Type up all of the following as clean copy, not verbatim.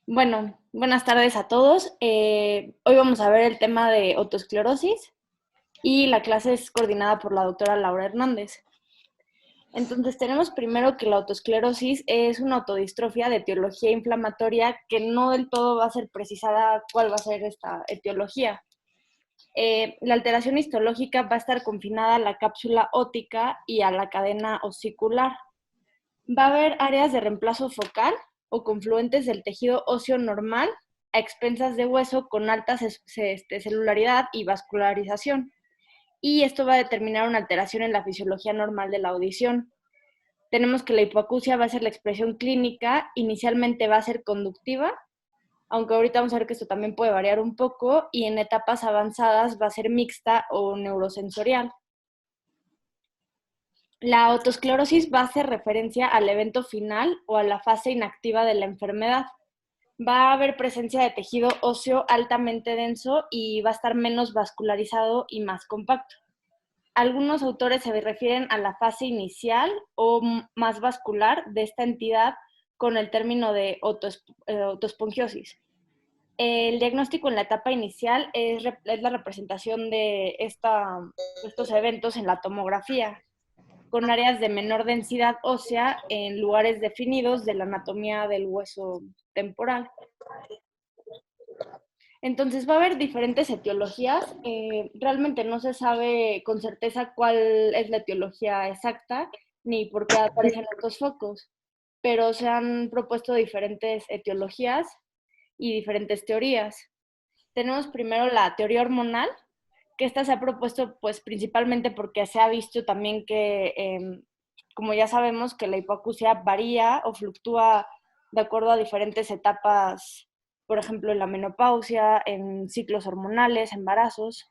Bueno, buenas tardes a todos. Hoy vamos a ver el tema de autoesclerosis y la clase es coordinada por la doctora Laura Hernández. Entonces, tenemos primero que la autoesclerosis es una autodistrofia de etiología inflamatoria que no del todo va a ser precisada cuál va a ser esta etiología. La alteración histológica va a estar confinada a la cápsula óptica y a la cadena osicular. Va a haber áreas de reemplazo focal o confluentes del tejido óseo normal a expensas de hueso con alta celularidad y vascularización. Y esto va a determinar una alteración en la fisiología normal de la audición. Tenemos que la hipoacusia va a ser la expresión clínica, inicialmente va a ser conductiva, aunque ahorita vamos a ver que esto también puede variar un poco, y en etapas avanzadas va a ser mixta o neurosensorial. La autoesclerosis va a hacer referencia al evento final o a la fase inactiva de la enfermedad. Va a haber presencia de tejido óseo altamente denso y va a estar menos vascularizado y más compacto. Algunos autores se refieren a la fase inicial o más vascular de esta entidad con el término de autoespongiosis. El diagnóstico en la etapa inicial es la representación de estos eventos en la tomografía, con áreas de menor densidad ósea en lugares definidos de la anatomía del hueso temporal. Entonces va a haber diferentes etiologías. Realmente no se sabe con certeza cuál es la etiología exacta ni por qué aparecen estos focos, pero se han propuesto diferentes etiologías y diferentes teorías. Tenemos primero la teoría hormonal, que esta se ha propuesto pues principalmente porque se ha visto también que, como ya sabemos, que la hipoacusia varía o fluctúa de acuerdo a diferentes etapas, por ejemplo, en la menopausia, en ciclos hormonales, embarazos,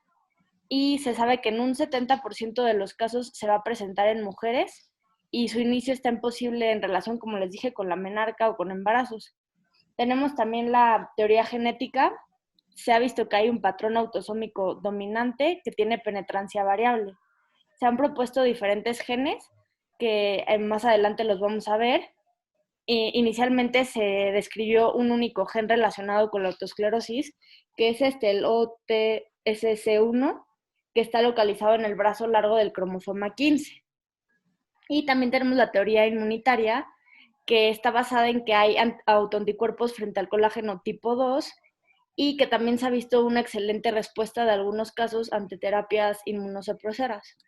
y se sabe que en un 70% de los casos se va a presentar en mujeres y su inicio está imposible en relación, como les dije, con la menarca o con embarazos. Tenemos también la teoría genética. Se ha visto que hay un patrón autosómico dominante que tiene penetrancia variable. Se han propuesto diferentes genes que más adelante los vamos a ver. Inicialmente se describió un único gen relacionado con la autoesclerosis, que es el OTSC1, que está localizado en el brazo largo del cromosoma 15. Y también tenemos la teoría inmunitaria, que está basada en que hay autoanticuerpos frente al colágeno tipo 2 y que también se ha visto una excelente respuesta de algunos casos ante terapias inmunosupresoras.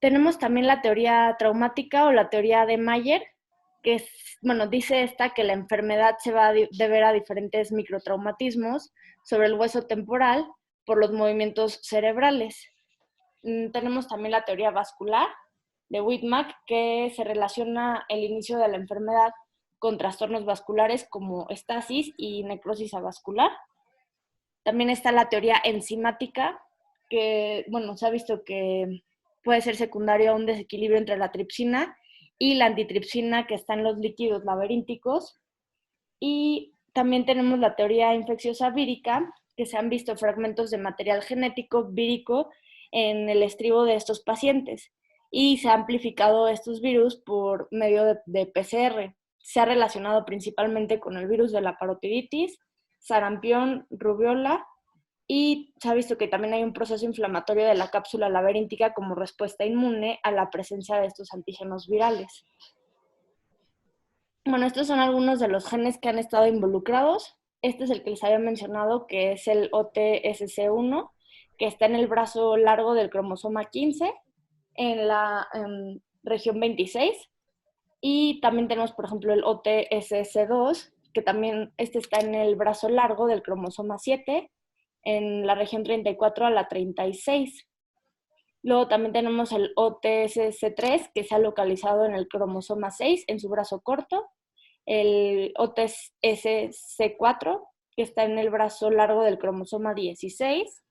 Tenemos también la teoría traumática o la teoría de Mayer, que es, bueno, dice esta que la enfermedad se va a deber a diferentes microtraumatismos sobre el hueso temporal por los movimientos cerebrales. Tenemos también la teoría vascular de Whitmack, que se relaciona el inicio de la enfermedad con trastornos vasculares como estasis y necrosis avascular. También está la teoría enzimática, que, bueno, se ha visto que puede ser secundario a un desequilibrio entre la tripsina y la antitripsina que está en los líquidos laberínticos. Y también tenemos la teoría infecciosa vírica, que se han visto fragmentos de material genético vírico en el estribo de estos pacientes y se ha amplificado estos virus por medio de PCR. Se ha relacionado principalmente con el virus de la parotiditis, sarampión, rubiola, y se ha visto que también hay un proceso inflamatorio de la cápsula laberíntica como respuesta inmune a la presencia de estos antígenos virales. Bueno, estos son algunos de los genes que han estado involucrados. Este es el que les había mencionado, que es el OTSC1, que está en el brazo largo del cromosoma 15, en la región 26. Y también tenemos, por ejemplo, el OTSC2, que también este está en el brazo largo del cromosoma 7, en la región 34 a la 36. Luego también tenemos el OTSC3, que se ha localizado en el cromosoma 6, en su brazo corto. El OTSC4, que está en el brazo largo del cromosoma 16.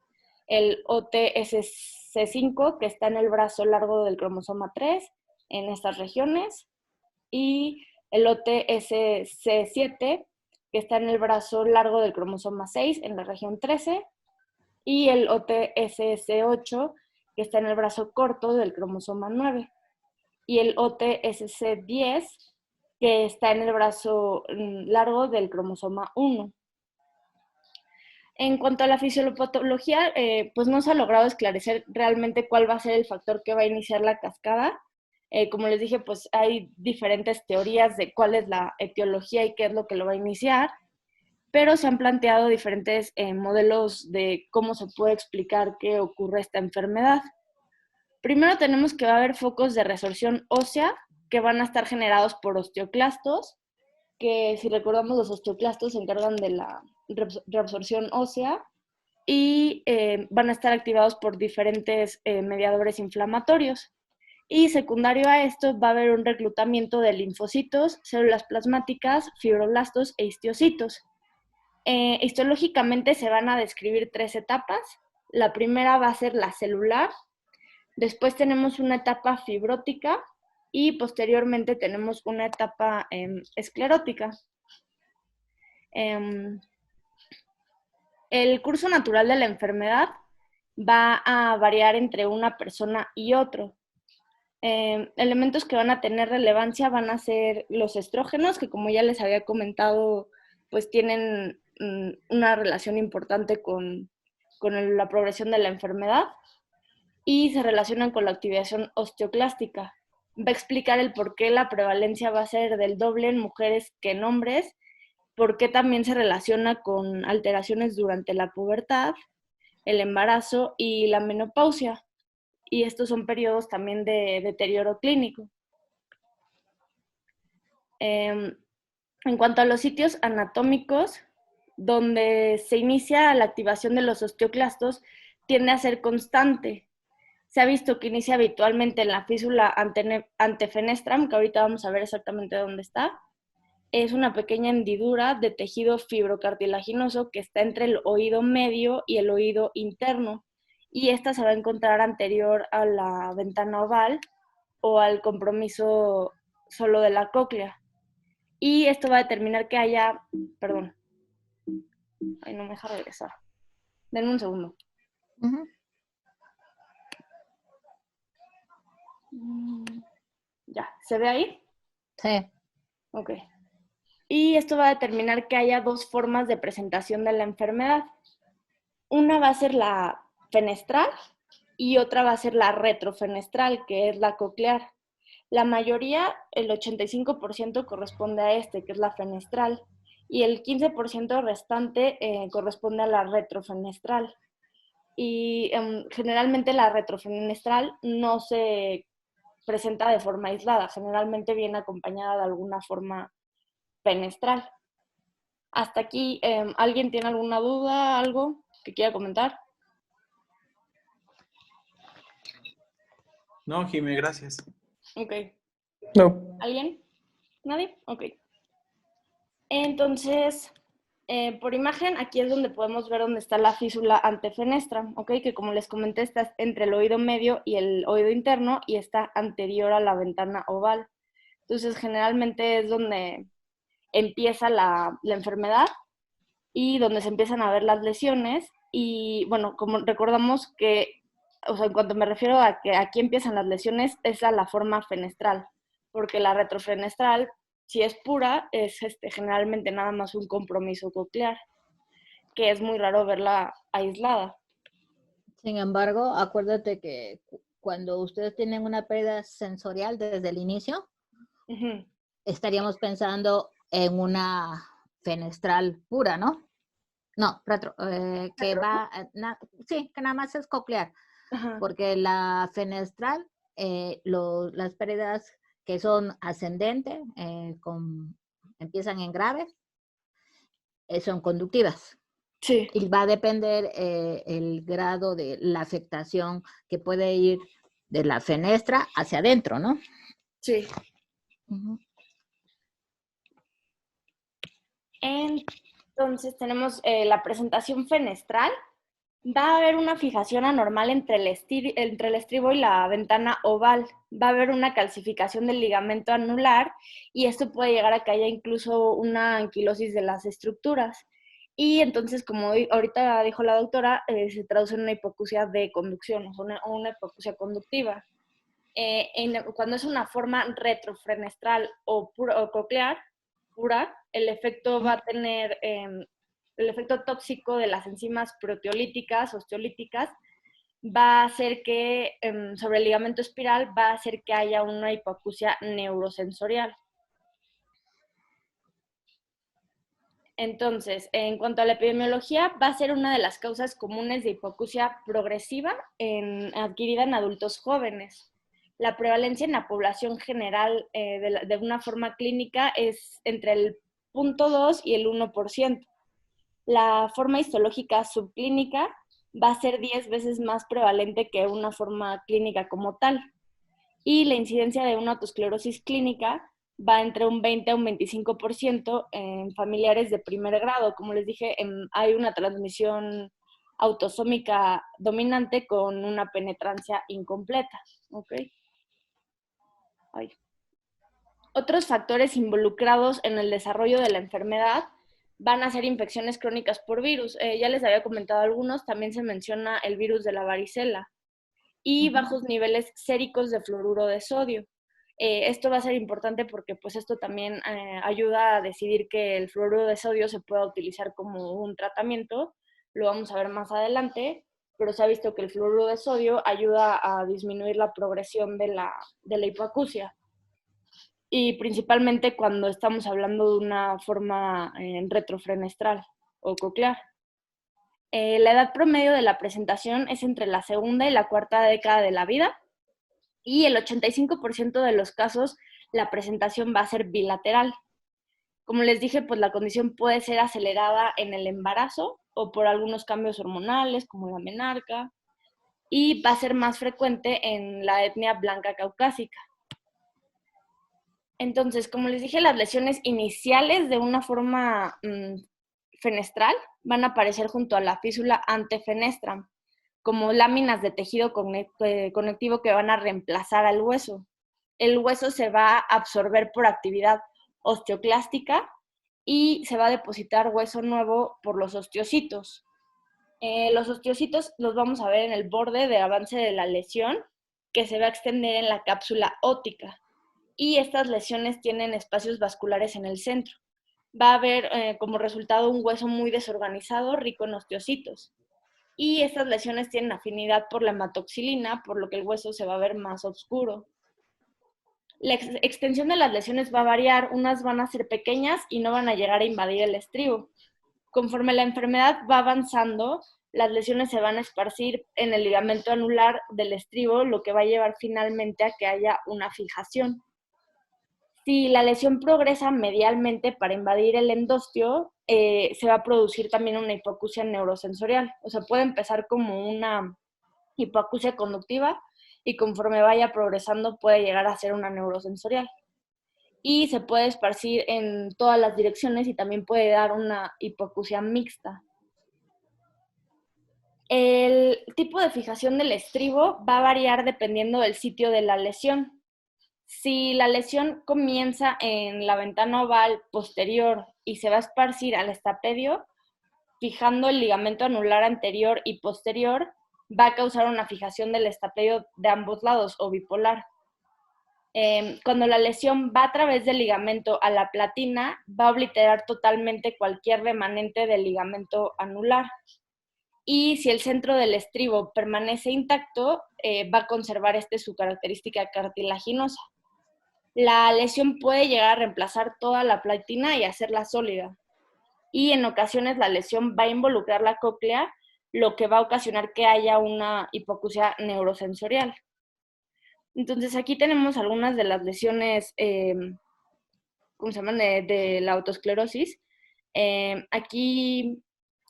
El OTSC5, que está en el brazo largo del cromosoma 3, en estas regiones. Y el OTSC7, que está en el brazo largo del cromosoma 6, en la región 13. Y el OTSC8, que está en el brazo corto del cromosoma 9. Y el OTSC10, que está en el brazo largo del cromosoma 1. En cuanto a la fisiopatología, pues no se ha logrado esclarecer realmente cuál va a ser el factor que va a iniciar la cascada. Como les dije, pues hay diferentes teorías de cuál es la etiología y qué es lo que lo va a iniciar, pero se han planteado diferentes modelos de cómo se puede explicar qué ocurre esta enfermedad. Primero tenemos que va a haber focos de resorción ósea que van a estar generados por osteoclastos, que si recordamos los osteoclastos se encargan de la reabsorción ósea y van a estar activados por diferentes mediadores inflamatorios. Y secundario a esto va a haber un reclutamiento de linfocitos, células plasmáticas, fibroblastos e histocitos. Histológicamente se van a describir 3 etapas. La primera va a ser la celular, después tenemos una etapa fibrótica y posteriormente tenemos una etapa esclerótica. El curso natural de la enfermedad va a variar entre una persona y otro. Elementos que van a tener relevancia van a ser los estrógenos, que como ya les había comentado, pues tienen una relación importante con la progresión de la enfermedad y se relacionan con la activación osteoclástica. Va a explicar el por qué la prevalencia va a ser del doble en mujeres que en hombres, por qué también se relaciona con alteraciones durante la pubertad, el embarazo y la menopausia. Y estos son periodos también de deterioro clínico. En cuanto a los sitios anatómicos, donde se inicia la activación de los osteoclastos, tiende a ser constante. Se ha visto que inicia habitualmente en la físula antefenestram, que ahorita vamos a ver exactamente dónde está. Es una pequeña hendidura de tejido fibrocartilaginoso que está entre el oído medio y el oído interno. Y esta se va a encontrar anterior a la ventana oval o al compromiso solo de la cóclea. Y esto va a determinar que haya, perdón, ay, no me deja regresar. Denme un segundo. Ya, ¿se ve ahí? Sí. Ok. Y esto va a determinar que haya 2 formas de presentación de la enfermedad. Una va a ser la fenestral y otra va a ser la retrofenestral, que es la coclear. La mayoría, el 85% corresponde a que es la fenestral, y el 15% restante corresponde a la retrofenestral. Y generalmente la retrofenestral no se presenta de forma aislada, generalmente viene acompañada de alguna forma fenestral. Hasta aquí, ¿alguien tiene alguna duda, algo que quiera comentar? No, Jimé, gracias. Ok. No. ¿Alguien? ¿Nadie? Ok. Entonces, por imagen, aquí es donde podemos ver dónde está la físula antefenestra, ¿ok? Que como les comenté, está entre el oído medio y el oído interno y está anterior a la ventana oval. Entonces, generalmente es donde empieza la enfermedad y donde se empiezan a ver las lesiones. Y bueno, como recordamos que, o sea, en cuanto me refiero a que aquí empiezan las lesiones, es a la forma fenestral, porque la retrofenestral, si es pura, es generalmente nada más un compromiso coclear, que es muy raro verla aislada. Sin embargo, acuérdate que cuando ustedes tienen una pérdida sensorial desde el inicio, estaríamos pensando en una fenestral pura, ¿no? No, que va, sí, que nada más es coclear, porque la fenestral, las pérdidas que son ascendentes, empiezan en graves, son conductivas. Sí. Y va a depender el grado de la afectación que puede ir de la fenestra hacia adentro, ¿no? Sí. Entonces tenemos la presentación fenestral. Va a haber una fijación anormal entre el estribo y la ventana oval. Va a haber una calcificación del ligamento anular y esto puede llegar a que haya incluso una anquilosis de las estructuras. Y entonces, como ahorita dijo la doctora, se traduce en una hipoacusia de conducción, o una hipoacusia conductiva. Cuando es una forma retrofenestral o coclear pura, el efecto va a tener el efecto tóxico de las enzimas proteolíticas, osteolíticas, va a hacer que, sobre el ligamento espiral, va a hacer que haya una hipoacusia neurosensorial. Entonces, en cuanto a la epidemiología, va a ser una de las causas comunes de hipoacusia progresiva adquirida en adultos jóvenes. La prevalencia en la población general de una forma clínica es entre el 0.2 y el 1%. La forma histológica subclínica va a ser 10 veces más prevalente que una forma clínica como tal. Y la incidencia de una autoesclerosis clínica va entre un 20 a un 25% en familiares de primer grado. Como les dije, hay una transmisión autosómica dominante con una penetrancia incompleta. ¿Okay? Otros factores involucrados en el desarrollo de la enfermedad van a ser infecciones crónicas por virus. Ya les había comentado algunos, también se menciona el virus de la varicela y bajos niveles séricos de fluoruro de sodio. Esto va a ser importante porque pues esto también ayuda a decidir que el fluoruro de sodio se pueda utilizar como un tratamiento. Lo vamos a ver más adelante, pero se ha visto que el fluoruro de sodio ayuda a disminuir la progresión de la hipoacusia. Y principalmente cuando estamos hablando de una forma retrofenestral o coclear. La edad promedio de la presentación es entre la segunda y la cuarta década de la vida y el 85% de los casos la presentación va a ser bilateral. Como les dije, pues la condición puede ser acelerada en el embarazo o por algunos cambios hormonales como la menarca y va a ser más frecuente en la etnia blanca caucásica. Entonces, como les dije, las lesiones iniciales de una forma fenestral van a aparecer junto a la físula antefenestram, como láminas de tejido conectivo que van a reemplazar al hueso. El hueso se va a absorber por actividad osteoclástica y se va a depositar hueso nuevo por los osteocitos. Los osteocitos los vamos a ver en el borde de avance de la lesión, que se va a extender en la cápsula óptica. Y estas lesiones tienen espacios vasculares en el centro. Va a haber como resultado un hueso muy desorganizado, rico en osteocitos. Y estas lesiones tienen afinidad por la hematoxilina, por lo que el hueso se va a ver más oscuro. La extensión de las lesiones va a variar, unas van a ser pequeñas y no van a llegar a invadir el estribo. Conforme la enfermedad va avanzando, las lesiones se van a esparcir en el ligamento anular del estribo, lo que va a llevar finalmente a que haya una fijación. Si la lesión progresa medialmente para invadir el endostio, se va a producir también una hipoacusia neurosensorial. O sea, puede empezar como una hipoacusia conductiva y conforme vaya progresando puede llegar a ser una neurosensorial. Y se puede esparcir en todas las direcciones y también puede dar una hipoacusia mixta. El tipo de fijación del estribo va a variar dependiendo del sitio de la lesión. Si la lesión comienza en la ventana oval posterior y se va a esparcir al estapedio, fijando el ligamento anular anterior y posterior, va a causar una fijación del estapedio de ambos lados o bipolar. Cuando la lesión va a través del ligamento a la platina, va a obliterar totalmente cualquier remanente del ligamento anular. Y si el centro del estribo permanece intacto, va a conservar su característica cartilaginosa. La lesión puede llegar a reemplazar toda la platina y hacerla sólida. Y en ocasiones la lesión va a involucrar la cóclea, lo que va a ocasionar que haya una hipoacusia neurosensorial. Entonces aquí tenemos algunas de las lesiones, ¿cómo se llaman?, de la autoesclerosis. Aquí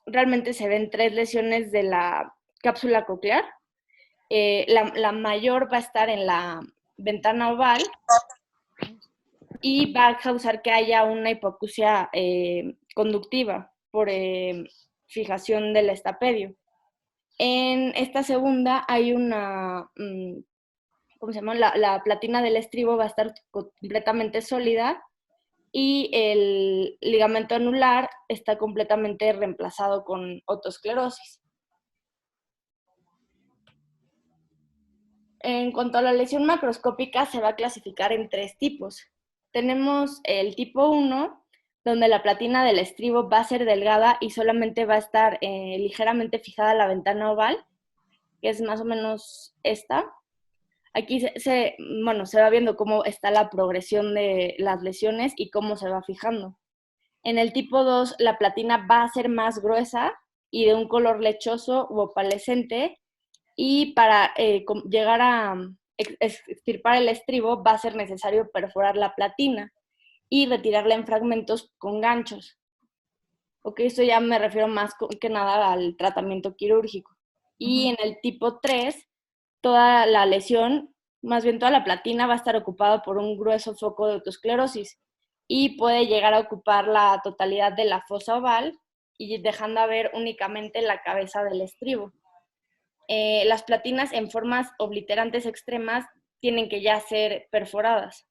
realmente se ven 3 lesiones de la cápsula coclear. La mayor va a estar en la ventana oval y va a causar que haya una hipoacusia conductiva por fijación del estapedio. En esta segunda hay una, ¿cómo se llama? La platina del estribo va a estar completamente sólida y el ligamento anular está completamente reemplazado con otosclerosis. en cuanto a la lesión macroscópica, se va a clasificar en 3 tipos. Tenemos el tipo 1, donde la platina del estribo va a ser delgada y solamente va a estar ligeramente fijada la ventana oval, que es más o menos esta. Aquí se va viendo cómo está la progresión de las lesiones y cómo se va fijando. En el tipo 2, la platina va a ser más gruesa y de un color lechoso u opalescente, y para llegar a extirpar el estribo va a ser necesario perforar la platina y retirarla en fragmentos con ganchos. Ok, esto ya me refiero más que nada al tratamiento quirúrgico. Y en el tipo 3, toda la lesión, más bien toda la platina va a estar ocupada por un grueso foco de autoesclerosis y puede llegar a ocupar la totalidad de la fosa oval y dejando a ver únicamente la cabeza del estribo. Las platinas en formas obliterantes extremas tienen que ya ser perforadas.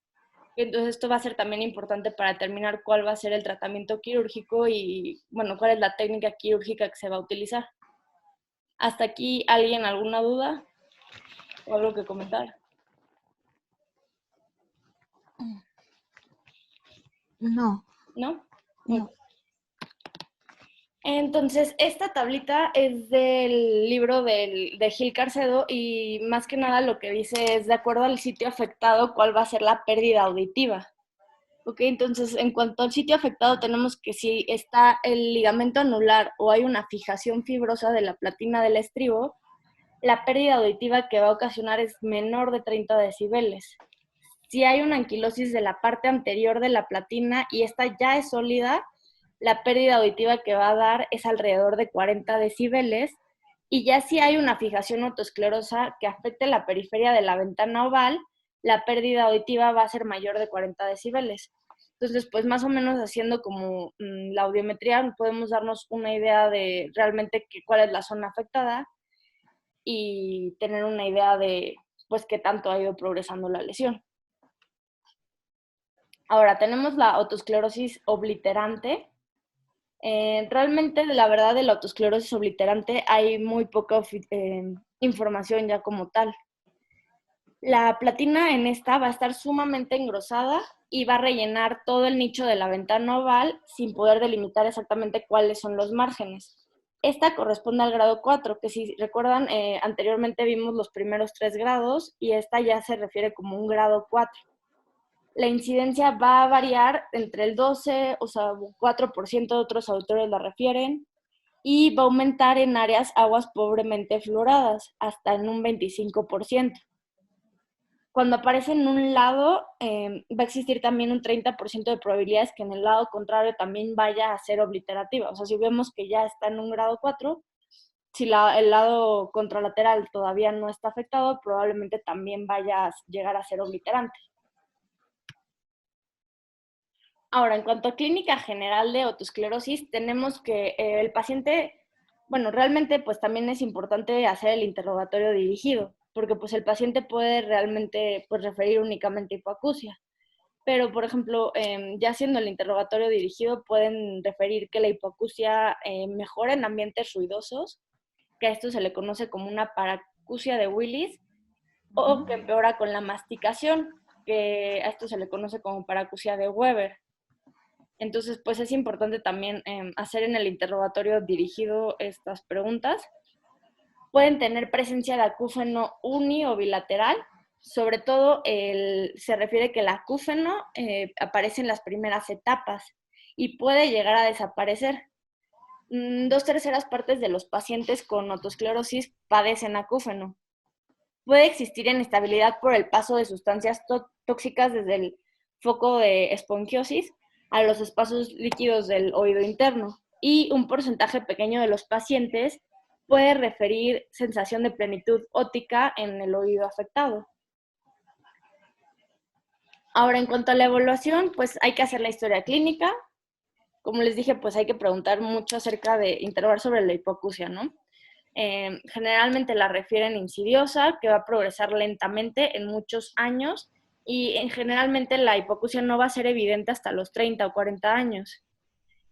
Entonces esto va a ser también importante para determinar cuál va a ser el tratamiento quirúrgico y, bueno, cuál es la técnica quirúrgica que se va a utilizar. ¿Hasta aquí alguien alguna duda o algo que comentar? No. ¿No? No. Entonces, esta tablita es del libro de Gil Carcedo y más que nada lo que dice es, de acuerdo al sitio afectado, cuál va a ser la pérdida auditiva. Ok, entonces en cuanto al sitio afectado tenemos que si está el ligamento anular o hay una fijación fibrosa de la platina del estribo, la pérdida auditiva que va a ocasionar es menor de 30 decibeles. Si hay una anquilosis de la parte anterior de la platina y esta ya es sólida, la pérdida auditiva que va a dar es alrededor de 40 decibeles. Y ya si hay una fijación otosclerosa que afecte la periferia de la ventana oval, la pérdida auditiva va a ser mayor de 40 decibeles. Entonces, pues más o menos haciendo como la audiometría, podemos darnos una idea de realmente cuál es la zona afectada y tener una idea de pues qué tanto ha ido progresando la lesión. Ahora, tenemos la otosclerosis obliterante. Realmente, la verdad, de la otosclerosis obliterante hay muy poca información ya como tal. La platina en esta va a estar sumamente engrosada y va a rellenar todo el nicho de la ventana oval sin poder delimitar exactamente cuáles son los márgenes. Esta corresponde al grado 4, que si recuerdan, anteriormente vimos los primeros 3 grados y esta ya se refiere como un grado 4. La incidencia va a variar entre el 12, o sea, 4% de otros autores la refieren, y va a aumentar en áreas aguas pobremente fluoradas, hasta en un 25%. Cuando aparece en un lado, va a existir también un 30% de probabilidades que en el lado contrario también vaya a ser obliterativa. O sea, si vemos que ya está en un grado 4, si el lado contralateral todavía no está afectado, probablemente también vaya a llegar a ser obliterante. Ahora, en cuanto a clínica general de otosclerosis, tenemos que el paciente, bueno, realmente pues también es importante hacer el interrogatorio dirigido, porque pues el paciente puede realmente pues referir únicamente hipoacusia. Pero, por ejemplo, ya haciendo el interrogatorio dirigido, pueden referir que la hipoacusia mejora en ambientes ruidosos, que a esto se le conoce como una paracusia de Willis, o que empeora con la masticación, que a esto se le conoce como paracusia de Weber. Entonces, pues es importante también hacer en el interrogatorio dirigido estas preguntas. Pueden tener presencia de acúfeno uni o bilateral. Sobre todo, se refiere que el acúfeno aparece en las primeras etapas y puede llegar a desaparecer. 2/3 partes de los pacientes con otosclerosis padecen acúfeno. Puede existir inestabilidad por el paso de sustancias tóxicas desde el foco de esponjiosis a los espacios líquidos del oído interno, y un porcentaje pequeño de los pacientes puede referir sensación de plenitud óptica en el oído afectado. Ahora, en cuanto a la evaluación, pues hay que hacer la historia clínica. Como les dije, pues hay que preguntar mucho acerca de interrogar sobre la hipoacusia, ¿no? Generalmente la refieren insidiosa, que va a progresar lentamente en muchos años, y generalmente la hipoacusia no va a ser evidente hasta los 30 o 40 años.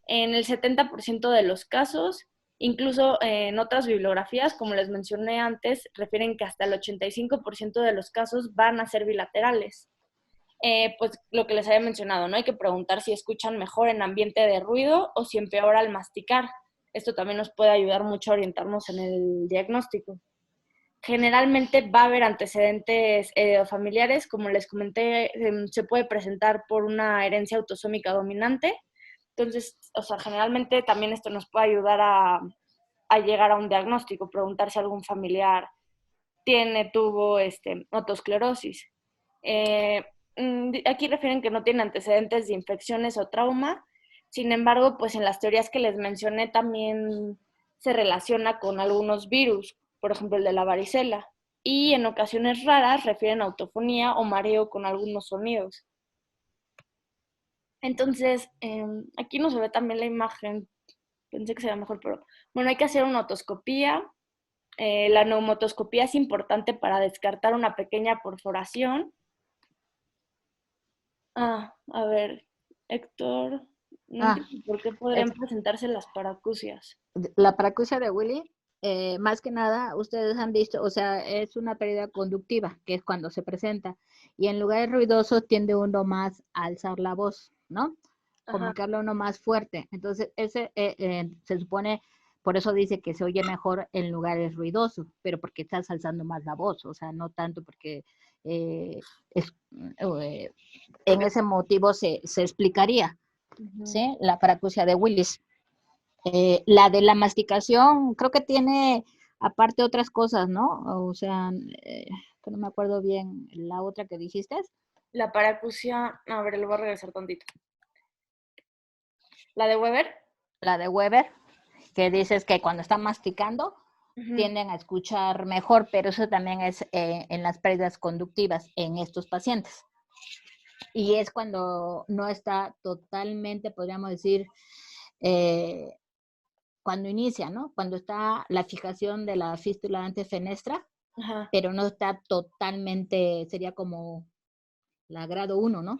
En el 70% de los casos, Incluso en otras bibliografías, como les mencioné antes, refieren que hasta el 85% de los casos van a ser bilaterales. Pues lo que les había mencionado, ¿no? Hay que preguntar si escuchan mejor en ambiente de ruido o si empeora al masticar. Esto también nos puede ayudar mucho a orientarnos en el diagnóstico. Generalmente va a haber antecedentes familiares, como les comenté, se puede presentar por una herencia autosómica dominante. Entonces, o sea, generalmente también esto nos puede ayudar a llegar a un diagnóstico, preguntar si algún familiar tuvo otosclerosis. Aquí refieren que no tiene antecedentes de infecciones o trauma. Sin embargo, pues en las teorías que les mencioné también se relaciona con algunos virus, por ejemplo el de la varicela. Y en ocasiones raras refieren a autofonía o mareo con algunos sonidos. Entonces, aquí no se ve también la imagen, pensé que sería mejor, pero bueno, hay que hacer una otoscopía. La neumotoscopía es importante para descartar una pequeña perforación. A ver, Héctor, no Ah, entiendo por qué podrían es, presentarse las paracusias. la paracusia de Willy, más que nada, ustedes han visto, o sea, es una pérdida conductiva, que es cuando se presenta, y en lugares ruidosos tiende uno más a alzar la voz, ¿no? Ajá. Como que habla uno más fuerte. Entonces, ese se supone, por eso dice que se oye mejor en lugares ruidosos, pero porque estás alzando más la voz, o sea, no tanto porque es, en ese motivo se explicaría, Uh-huh. ¿sí? La paracusia de Willis. La de la masticación, creo que tiene aparte otras cosas, ¿no? O sea, que no me acuerdo bien la otra que dijiste. La paracusia, a ver, le voy a regresar tantito. La de Weber. La de Weber, que dices que cuando está masticando Uh-huh. tienden a escuchar mejor, pero eso también es en las pérdidas conductivas en estos pacientes. Y es cuando no está totalmente, podríamos decir, eh, cuando inicia, ¿no? Cuando está la fijación de la fístula antefenestra, Ajá. pero no está totalmente, sería como la grado 1, ¿no?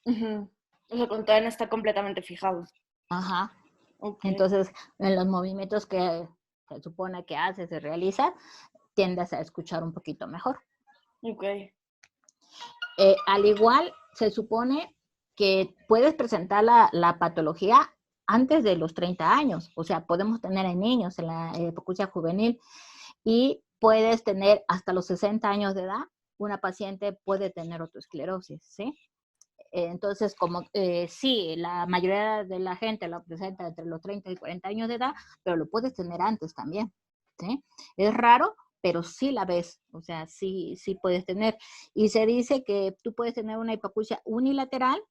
Uh-huh. O sea, cuando todavía no está completamente fijado. Ajá. Ok, Entonces, en los movimientos que se supone que hace, se realiza, tiendes a escuchar un poquito mejor. ok. Al igual, se supone que puedes presentar la patología antes de los 30 años, o sea, podemos tener en niños en la hipoacusia juvenil y puedes tener hasta los 60 años de edad, una paciente puede tener otoesclerosis, ¿sí? Entonces, como sí, la mayoría de la gente lo presenta entre los 30 y 40 años de edad, pero lo puedes tener antes también, ¿sí? Es raro, pero sí la ves, o sea, sí, sí puedes tener. Y se dice que tú puedes tener una hipoacusia unilateral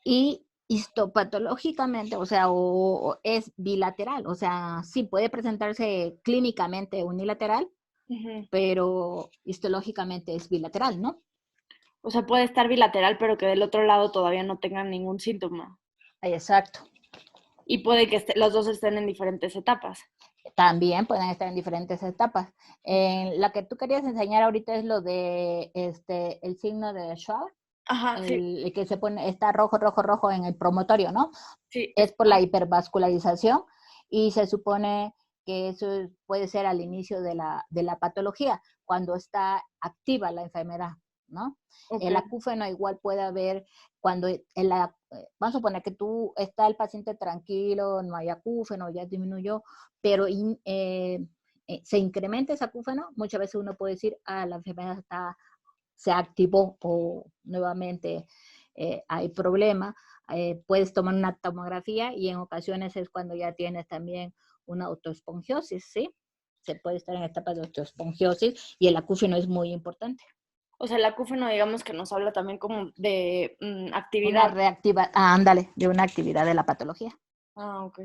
y histopatológicamente, o sea, o es bilateral, o sea, sí puede presentarse clínicamente unilateral, Uh-huh. pero histológicamente es bilateral, ¿no? O sea, puede estar bilateral, pero que del otro lado todavía no tengan ningún síntoma. Exacto. Y puede que los dos estén en diferentes etapas. También pueden estar en diferentes etapas. La que tú querías enseñar ahorita es lo de el signo de Schwab, Ajá, sí, el que se pone, está rojo, rojo, rojo en el promotorio, ¿no? sí. Es por la hipervascularización y se supone que eso puede ser al inicio de la patología, cuando está activa la enfermedad, ¿no? Ok. El acúfeno igual puede haber cuando vamos a suponer que tú está el paciente tranquilo, no hay acúfeno, ya disminuyó, pero se incrementa ese acúfeno, muchas veces uno puede decir, la enfermedad se activó o nuevamente hay problema. Puedes tomar una tomografía y en ocasiones es cuando ya tienes también una autoespongiosis, ¿sí? Se puede estar en etapa de autoespongiosis y el acúfeno es muy importante. O sea, el acúfeno, digamos que nos habla también como de Una actividad. reactiva, ándale, de una actividad de la patología. Ok.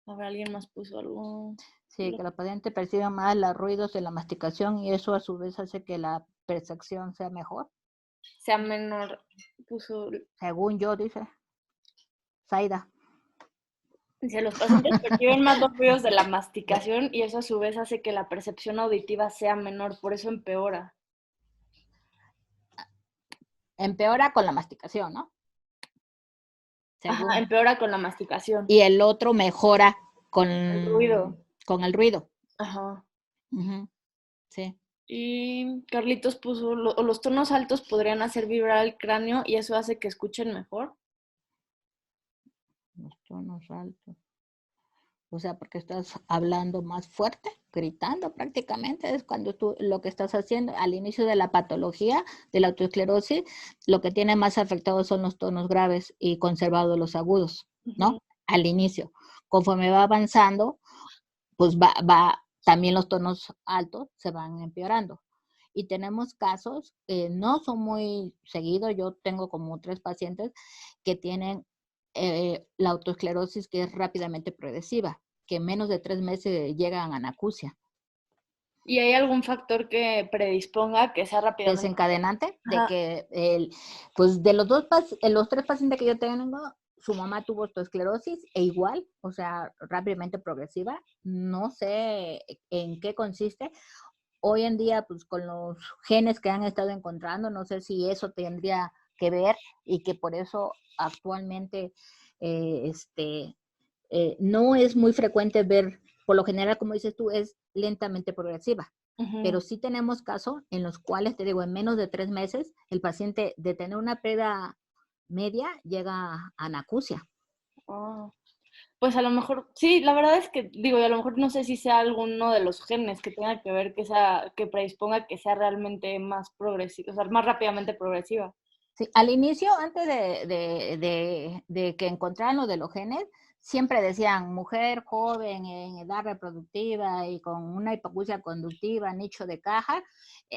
A ver, alguien más puso algo. Sí, que la paciente perciba más los ruidos de la masticación y eso a su vez hace que la percepción sea mejor. Sea menor. Puso. Según yo, dice Zaida. Dice, los pacientes perciben más los ruidos de la masticación y eso a su vez hace que la percepción auditiva sea menor, por eso empeora. Empeora con la masticación, ¿no? Ajá, Según. empeora con la masticación. Y el otro mejora con el ruido. Con el ruido. Ajá. Sí. Y Carlitos puso, los tonos altos podrían hacer vibrar el cráneo y eso hace que escuchen mejor. Los tonos altos. O sea, porque estás hablando más fuerte, gritando prácticamente, es cuando tú lo que estás haciendo al inicio de la patología de la autoesclerosis, lo que tiene más afectados son los tonos graves y conservados los agudos, ¿no? Al inicio. Conforme va avanzando, pues va también los tonos altos se van empeorando. Y tenemos casos, no son muy seguidos, yo tengo como 3 pacientes que tienen la autoesclerosis que es rápidamente progresiva, que en menos de 3 meses llegan a anacusia. ¿Y hay algún factor que predisponga que sea rápidamente? Desencadenante de que, pues de los 3 pacientes que yo tengo, su mamá tuvo autoesclerosis e igual, o sea, rápidamente progresiva. No sé en qué consiste. Hoy en día, pues con los genes que han estado encontrando, no sé si eso tendría que ver y que por eso actualmente no es muy frecuente ver, por lo general, como dices tú, es lentamente progresiva. Pero sí tenemos casos en los cuales, te digo, en menos de 3 meses, el paciente de tener una pérdida media llega a anacusia. Oh. Pues a lo mejor, sí, la verdad es que, digo, y a lo mejor no sé si sea alguno de los genes que tenga que ver que predisponga que sea realmente más progresiva, o sea, más rápidamente progresiva. Sí, al inicio, antes de que encontraran lo de los genes, siempre decían mujer joven en edad reproductiva y con una hipoacusia conductiva, nicho de caja,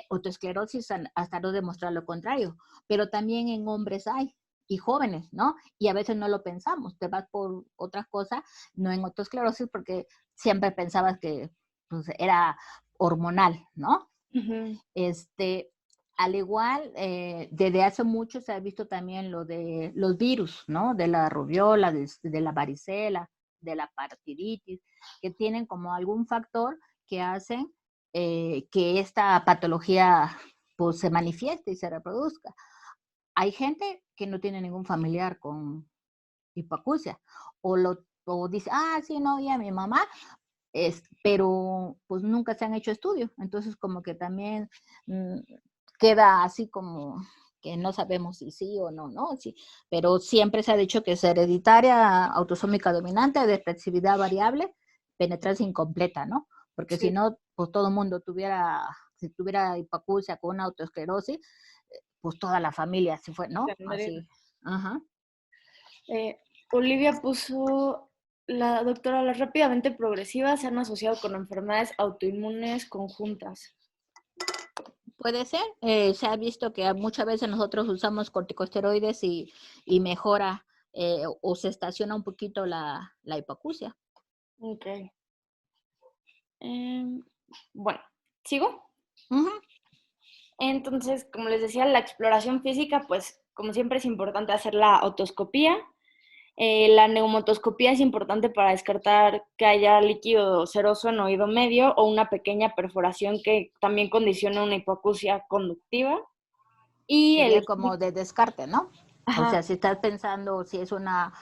autoesclerosis hasta no demostrar lo contrario. Pero también en hombres hay, y jóvenes, ¿no? Y a veces no lo pensamos, te vas por otras cosas, no en autoesclerosis, porque siempre pensabas que pues, era hormonal, ¿no? Al igual, desde hace mucho se ha visto también lo de los virus, ¿no? De la rubiola, de la varicela, de la parotiditis, que tienen como algún factor que hacen que esta patología pues se manifieste y se reproduzca. Hay gente que no tiene ningún familiar con hipoacusia o dice, sí, no, ya mi mamá, pero pues nunca se han hecho estudios, entonces como que también queda así como que no sabemos si sí o no, ¿no? Sí, pero siempre se ha dicho que es hereditaria, autosómica dominante, de expresividad variable, penetrancia incompleta, ¿no? Porque si no, pues todo el mundo si tuviera hipoacusia con una autoesclerosis, pues toda la familia así fue, ¿no? Así. Ajá. Olivia puso, la doctora, las rápidamente progresivas se han asociado con enfermedades autoinmunes conjuntas. Puede ser, se ha visto que muchas veces nosotros usamos corticosteroides y mejora o se estaciona un poquito la hipoacusia. Ok. Bueno, ¿sigo? Entonces, como les decía, la exploración física, pues como siempre es importante hacer la otoscopía. La neumotoscopía es importante para descartar que haya líquido seroso en oído medio o una pequeña perforación que también condiciona una hipoacusia conductiva. Y sería como de descarte, ¿no? Ajá. O sea, si estás pensando si es una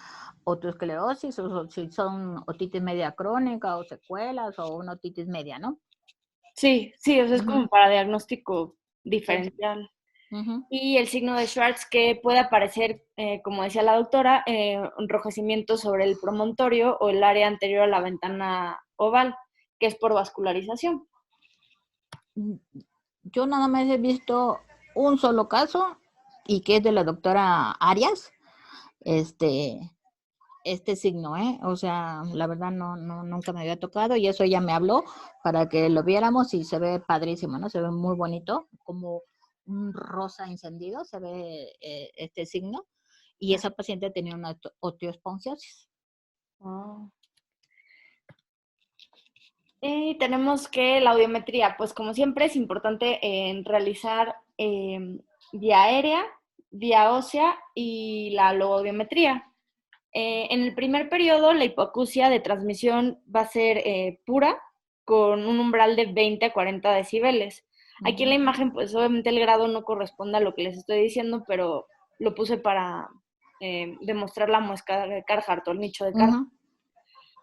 autoesclerosis o si son otitis media crónica o secuelas o una otitis media, ¿no? Sí, sí, o sea, es como para diagnóstico diferencial. Sí. Y el signo de Schwartz que puede aparecer, como decía la doctora, enrojecimiento sobre el promontorio o el área anterior a la ventana oval, que es por vascularización. Yo nada más he visto un solo caso y que es de la doctora Arias, este signo, o sea, la verdad no, nunca me había tocado y eso ella me habló para que lo viéramos y se ve padrísimo, ¿no? Se ve muy bonito, como un rosa encendido, se ve este signo y esa paciente tenía una osteosponsiosis. Oh. Y tenemos que la audiometría, pues como siempre es importante realizar vía aérea, vía ósea y la logoaudiometría. En el primer periodo, la hipoacusia de transmisión va a ser pura, con un umbral de 20 a 40 decibeles. Aquí en la imagen, pues obviamente el grado no corresponde a lo que les estoy diciendo, pero lo puse para demostrar la muesca de Carhart o el nicho de Carhart.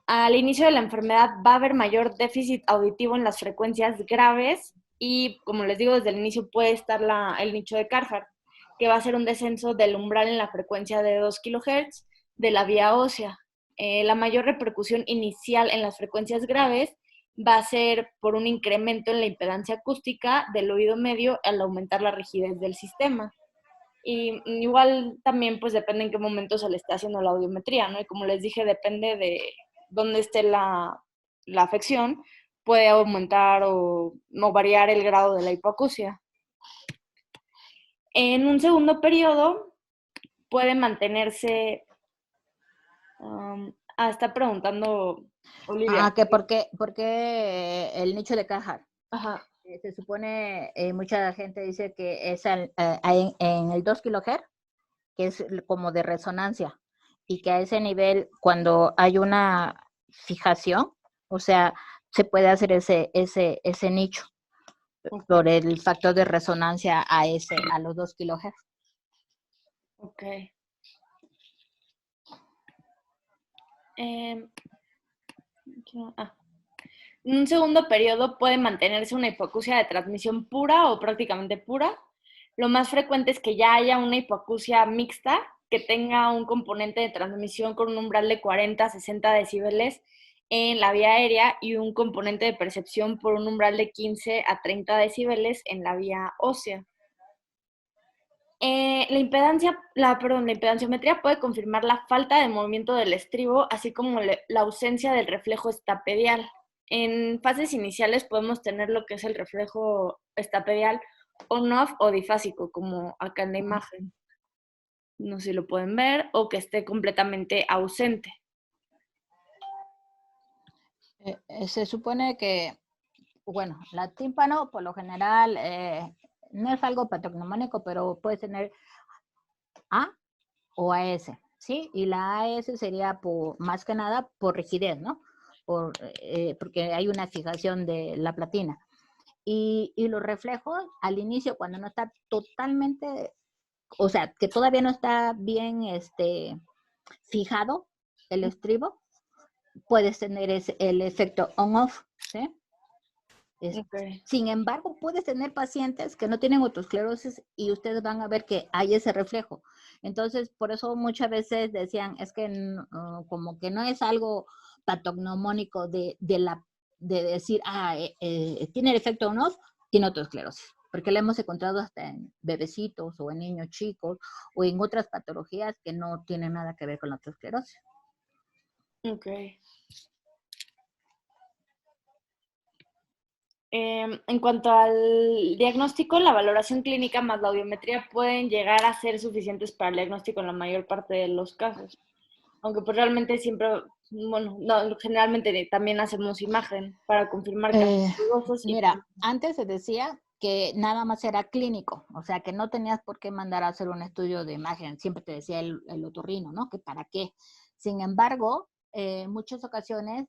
al inicio de la enfermedad va a haber mayor déficit auditivo en las frecuencias graves y, como les digo, desde el inicio puede estar el nicho de Carhart, que va a ser un descenso del umbral en la frecuencia de 2 kHz de la vía ósea. La mayor repercusión inicial en las frecuencias graves va a ser por un incremento en la impedancia acústica del oído medio al aumentar la rigidez del sistema. Y igual también pues depende en qué momento se le esté haciendo la audiometría, ¿no? Y como les dije, depende de dónde esté la afección, puede aumentar o variar el grado de la hipoacusia. En un segundo periodo puede mantenerse, está preguntando Olivia. Que por qué el nicho de Carhart. Ajá. Se supone, mucha gente dice que es en el 2 kHz, que es como de resonancia, y que a ese nivel, cuando hay una fijación, o sea, se puede hacer ese nicho por el factor de resonancia a los 2 kHz. Ok. En un segundo periodo puede mantenerse una hipoacusia de transmisión pura o prácticamente pura. Lo más frecuente es que ya haya una hipoacusia mixta que tenga un componente de transmisión con un umbral de 40 a 60 decibeles en la vía aérea y un componente de percepción por un umbral de 15 a 30 decibeles en la vía ósea. La impedanciometría puede confirmar la falta de movimiento del estribo, así como la ausencia del reflejo estapedial. En fases iniciales podemos tener lo que es el reflejo estapedial on-off o difásico, como acá en la imagen. No sé si lo pueden ver, o que esté completamente ausente. Se supone que, bueno, la tímpano por lo general no es algo patognomónico, pero puede tener A o AS, ¿sí? Y la AS sería más que nada por rigidez, ¿no? Porque hay una fijación de la platina. Y los reflejos al inicio, cuando no está totalmente, o sea, que todavía no está bien fijado el estribo, puedes tener el efecto on-off, ¿sí? Okay. Sin embargo, puedes tener pacientes que no tienen autoesclerosis y ustedes van a ver que hay ese reflejo. Entonces, por eso muchas veces decían, es que como que no es algo patognomónico de decir, tiene el efecto on-off, tiene autoesclerosis. Porque lo hemos encontrado hasta en bebecitos o en niños chicos o en otras patologías que no tienen nada que ver con la autoesclerosis. Ok. En cuanto al diagnóstico, la valoración clínica más la audiometría pueden llegar a ser suficientes para el diagnóstico en la mayor parte de los casos. Aunque pues realmente siempre, bueno, no, generalmente también hacemos imagen para confirmar casos dudosos. Mira, antes se decía que nada más era clínico, o sea, que no tenías por qué mandar a hacer un estudio de imagen, siempre te decía el otorrino, ¿no? Que para qué. Sin embargo, en muchas ocasiones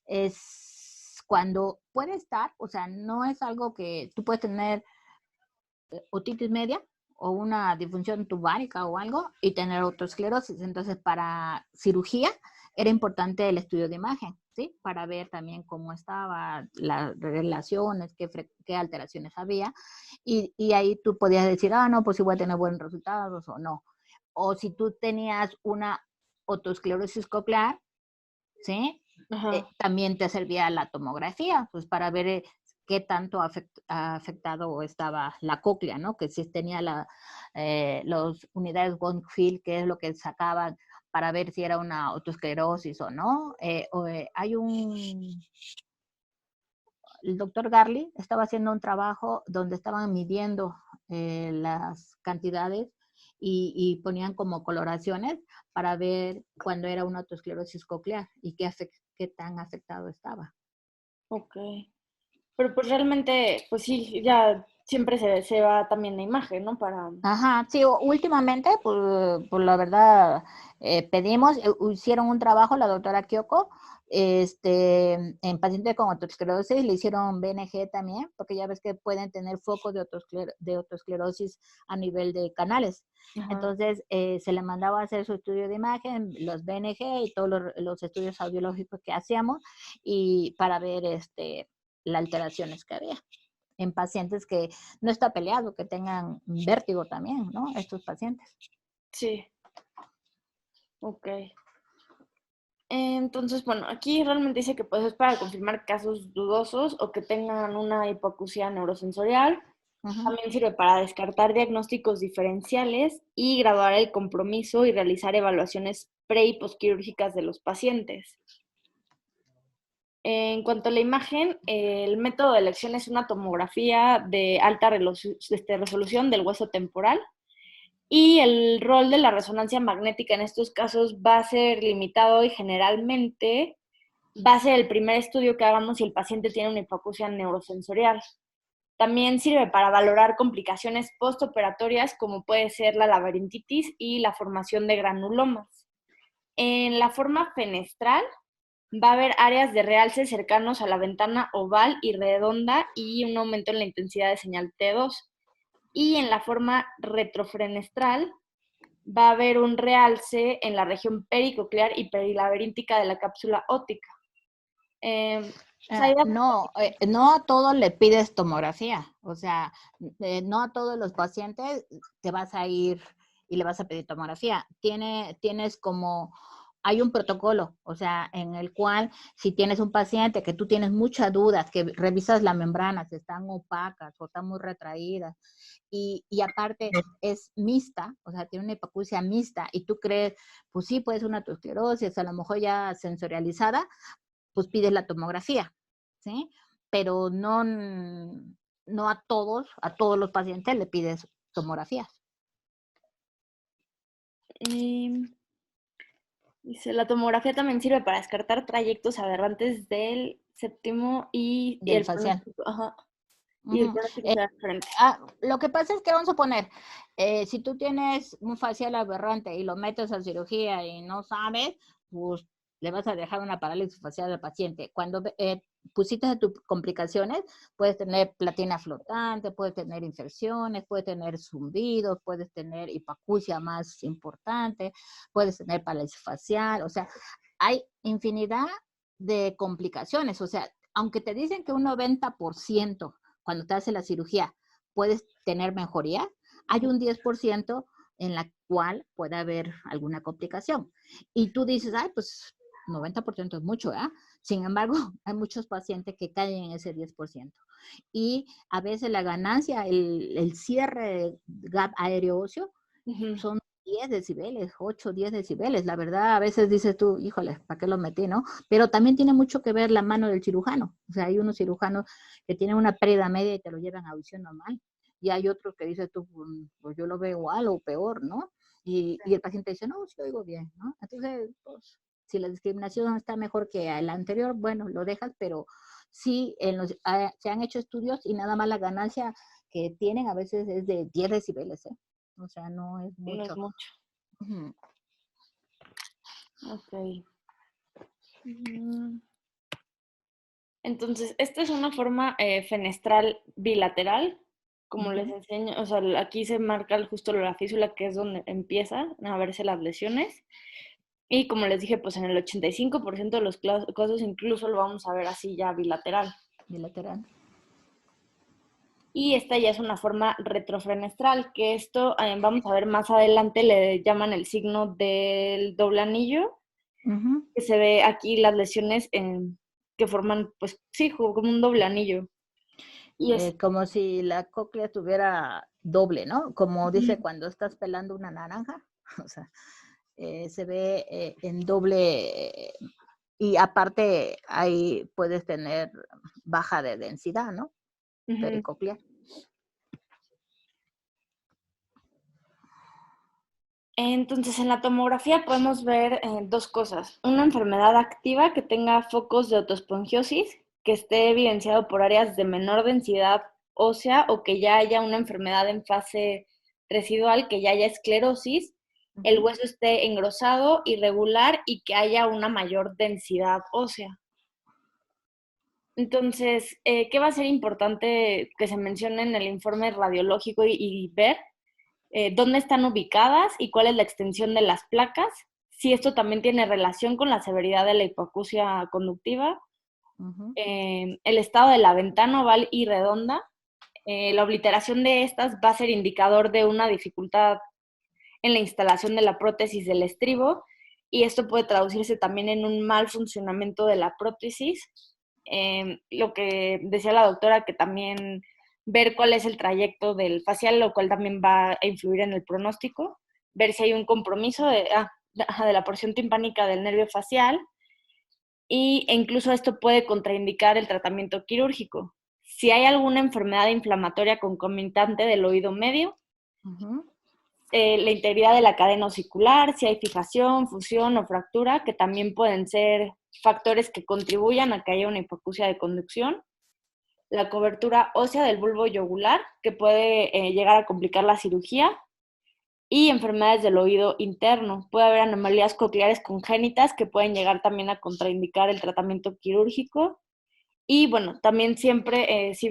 es cuando puede estar, o sea, no es algo que tú puedes tener otitis media o una disfunción tubárica o algo y tener autoesclerosis. Entonces, para cirugía era importante el estudio de imagen, ¿sí? Para ver también cómo estaban las relaciones, qué alteraciones había. Y ahí tú podías decir, no, pues sí voy a tener buenos resultados o no. O si tú tenías una autoesclerosis coclear, ¿sí? También te servía la tomografía, pues para ver qué tanto afectado estaba la cóclea, ¿no? Que si tenía las unidades Wong-Field, que es lo que sacaban para ver si era una autoesclerosis o no. El doctor Garley estaba haciendo un trabajo donde estaban midiendo las cantidades y ponían como coloraciones para ver cuándo era una autoesclerosis coclear y qué tan afectado estaba. Ok. Pero pues realmente, pues sí, ya siempre se va también la imagen, ¿no? Para... Ajá, sí, últimamente, pues la verdad, pedimos, hicieron un trabajo la doctora Kyoko, en pacientes con otoesclerosis, le hicieron BNG también, porque ya ves que pueden tener focos de otoesclerosis a nivel de canales. Ajá. Entonces, se le mandaba a hacer su estudio de imagen, los BNG y todos los estudios audiológicos que hacíamos, y para ver las alteraciones que había en pacientes que no está peleado, que tengan vértigo también, ¿no? Estos pacientes. Sí. Ok. Entonces, bueno, aquí realmente dice que pues es para confirmar casos dudosos o que tengan una hipoacusia neurosensorial. También sirve para descartar diagnósticos diferenciales y graduar el compromiso y realizar evaluaciones pre y posquirúrgicas de los pacientes. En cuanto a la imagen, el método de elección es una tomografía de alta resolución del hueso temporal y el rol de la resonancia magnética en estos casos va a ser limitado y generalmente va a ser el primer estudio que hagamos si el paciente tiene una hipoacusia neurosensorial. También sirve para valorar complicaciones postoperatorias como puede ser la laberintitis y la formación de granulomas. En la forma fenestral va a haber áreas de realce cercanos a la ventana oval y redonda y un aumento en la intensidad de señal T2. Y en la forma retrofenestral va a haber un realce en la región pericoclear y perilaberíntica de la cápsula óptica. No a todos le pides tomografía, o sea, no a todos los pacientes te vas a ir y le vas a pedir tomografía. Tienes como, hay un protocolo, o sea, en el cual si tienes un paciente que tú tienes muchas dudas, que revisas la membrana, si están opacas o están muy retraídas, y aparte es mixta, o sea, tiene una hipoacusia mixta, y tú crees, pues sí, puede ser una otoesclerosis, a lo mejor ya sensorializada, pues pides la tomografía, ¿sí? Pero no a todos los pacientes le pides tomografías. Dice, la tomografía también sirve para descartar trayectos aberrantes del séptimo y Del el facial. pronóstico, ajá, y el pronóstico será diferente. Lo que pasa es que vamos a poner, si tú tienes un facial aberrante y lo metes a cirugía y no sabes, pues le vas a dejar una parálisis facial al paciente. Cuando pusiste tus complicaciones, puedes tener platina flotante, puedes tener infecciones, puedes tener zumbidos, puedes tener hipoacusia más importante, puedes tener parálisis facial, o sea, hay infinidad de complicaciones, o sea, aunque te dicen que un 90% cuando te hace la cirugía puedes tener mejoría, hay un 10% en la cual puede haber alguna complicación. Y tú dices, ay, pues 90% es mucho, ¿eh? Sin embargo, hay muchos pacientes que caen en ese 10%. Y a veces la ganancia, el cierre gap aéreo óseo, son 10 decibeles, 8, 10 decibeles. La verdad, a veces dices tú, híjole, ¿para qué lo metí, no? Pero también tiene mucho que ver la mano del cirujano. O sea, hay unos cirujanos que tienen una pérdida media y te lo llevan a audición normal. Y hay otros que dices tú, pues yo lo veo igual o peor, ¿no? Y el paciente dice, no, sí oigo bien, ¿no? Entonces, pues, si la discriminación está mejor que la anterior, bueno, lo dejas, pero sí, se han hecho estudios y nada más la ganancia que tienen a veces es de 10 decibeles, ¿eh? O sea, no es mucho. No es mucho. Uh-huh. Ok. Entonces, esta es una forma fenestral bilateral, como les enseño, o sea, aquí se marca justo la físula, que es donde empiezan a verse las lesiones. Y como les dije, pues en el 85% de los casos incluso lo vamos a ver así ya bilateral. Bilateral. Y esta ya es una forma retrofenestral, que esto vamos a ver más adelante, le llaman el signo del doble anillo, que se ve aquí las lesiones que forman, pues sí, como un doble anillo. Y es como si la cóclea estuviera doble, ¿no? Como dice cuando estás pelando una naranja, o sea, se ve en doble, y aparte ahí puedes tener baja de densidad, ¿no? Pericoclear. Entonces, en la tomografía podemos ver dos cosas. Una enfermedad activa que tenga focos de autoespongiosis, que esté evidenciado por áreas de menor densidad ósea o que ya haya una enfermedad en fase residual, que ya haya esclerosis, el hueso esté engrosado, irregular y que haya una mayor densidad ósea. Entonces, ¿qué va a ser importante que se mencione en el informe radiológico y ver? Dónde están ubicadas y cuál es la extensión de las placas, si esto también tiene relación con la severidad de la hipoacusia conductiva, el estado de la ventana oval y redonda. La obliteración de estas va a ser indicador de una dificultad en la instalación de la prótesis del estribo, y esto puede traducirse también en un mal funcionamiento de la prótesis. Lo que decía la doctora, que también ver cuál es el trayecto del facial, lo cual también va a influir en el pronóstico, ver si hay un compromiso de la porción timpánica del nervio facial, e incluso esto puede contraindicar el tratamiento quirúrgico. Si hay alguna enfermedad inflamatoria concomitante del oído medio, la integridad de la cadena osicular, si hay fijación, fusión o fractura, que también pueden ser factores que contribuyan a que haya una hipoacusia de conducción, la cobertura ósea del bulbo yogular, que puede llegar a complicar la cirugía, y enfermedades del oído interno. Puede haber anomalías cocleares congénitas que pueden llegar también a contraindicar el tratamiento quirúrgico. Y bueno, también siempre, si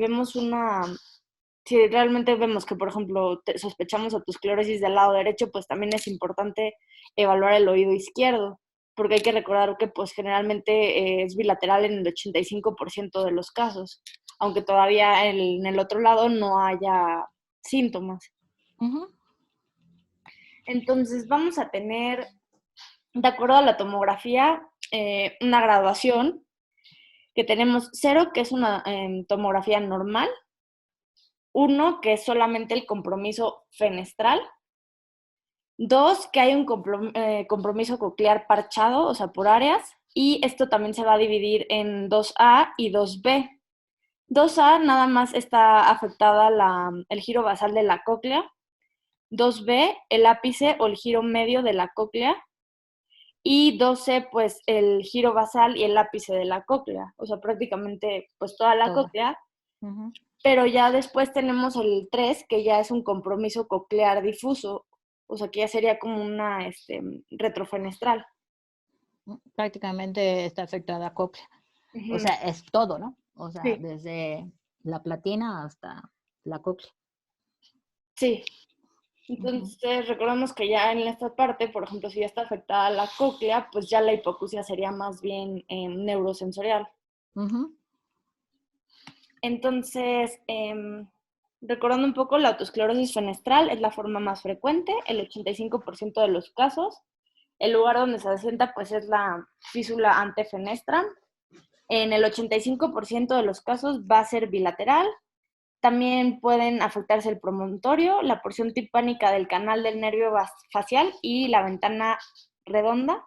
realmente vemos que, por ejemplo, sospechamos autoesclerosis del lado derecho, pues también es importante evaluar el oído izquierdo, porque hay que recordar que pues generalmente es bilateral en el 85% de los casos, aunque todavía en el otro lado no haya síntomas. Entonces vamos a tener, de acuerdo a la tomografía, una graduación, que tenemos 0, que es una tomografía normal, 1, que es solamente el compromiso fenestral, 2, que hay un compromiso coclear parchado, o sea, por áreas, y esto también se va a dividir en 2A y 2B. 2A nada más está afectada el giro basal de la cóclea, 2B el ápice o el giro medio de la cóclea, y 2C pues el giro basal y el ápice de la cóclea, o sea, prácticamente pues toda la cóclea. Pero ya después tenemos el 3, que ya es un compromiso coclear difuso, o sea, que ya sería como una retrofenestral. Prácticamente está afectada a cóclea. O sea, es todo, ¿no? O sea, sí, desde la platina hasta la cóclea. Sí. Entonces, recordemos que ya en esta parte, por ejemplo, si ya está afectada la cóclea, pues ya la hipoacusia sería más bien neurosensorial. Entonces, recordando un poco, la autoesclerosis fenestral es la forma más frecuente, el 85% de los casos. El lugar donde se asienta pues es la físula antefenestra. En el 85% de los casos va a ser bilateral. También pueden afectarse el promontorio, la porción timpánica del canal del nervio facial y la ventana redonda.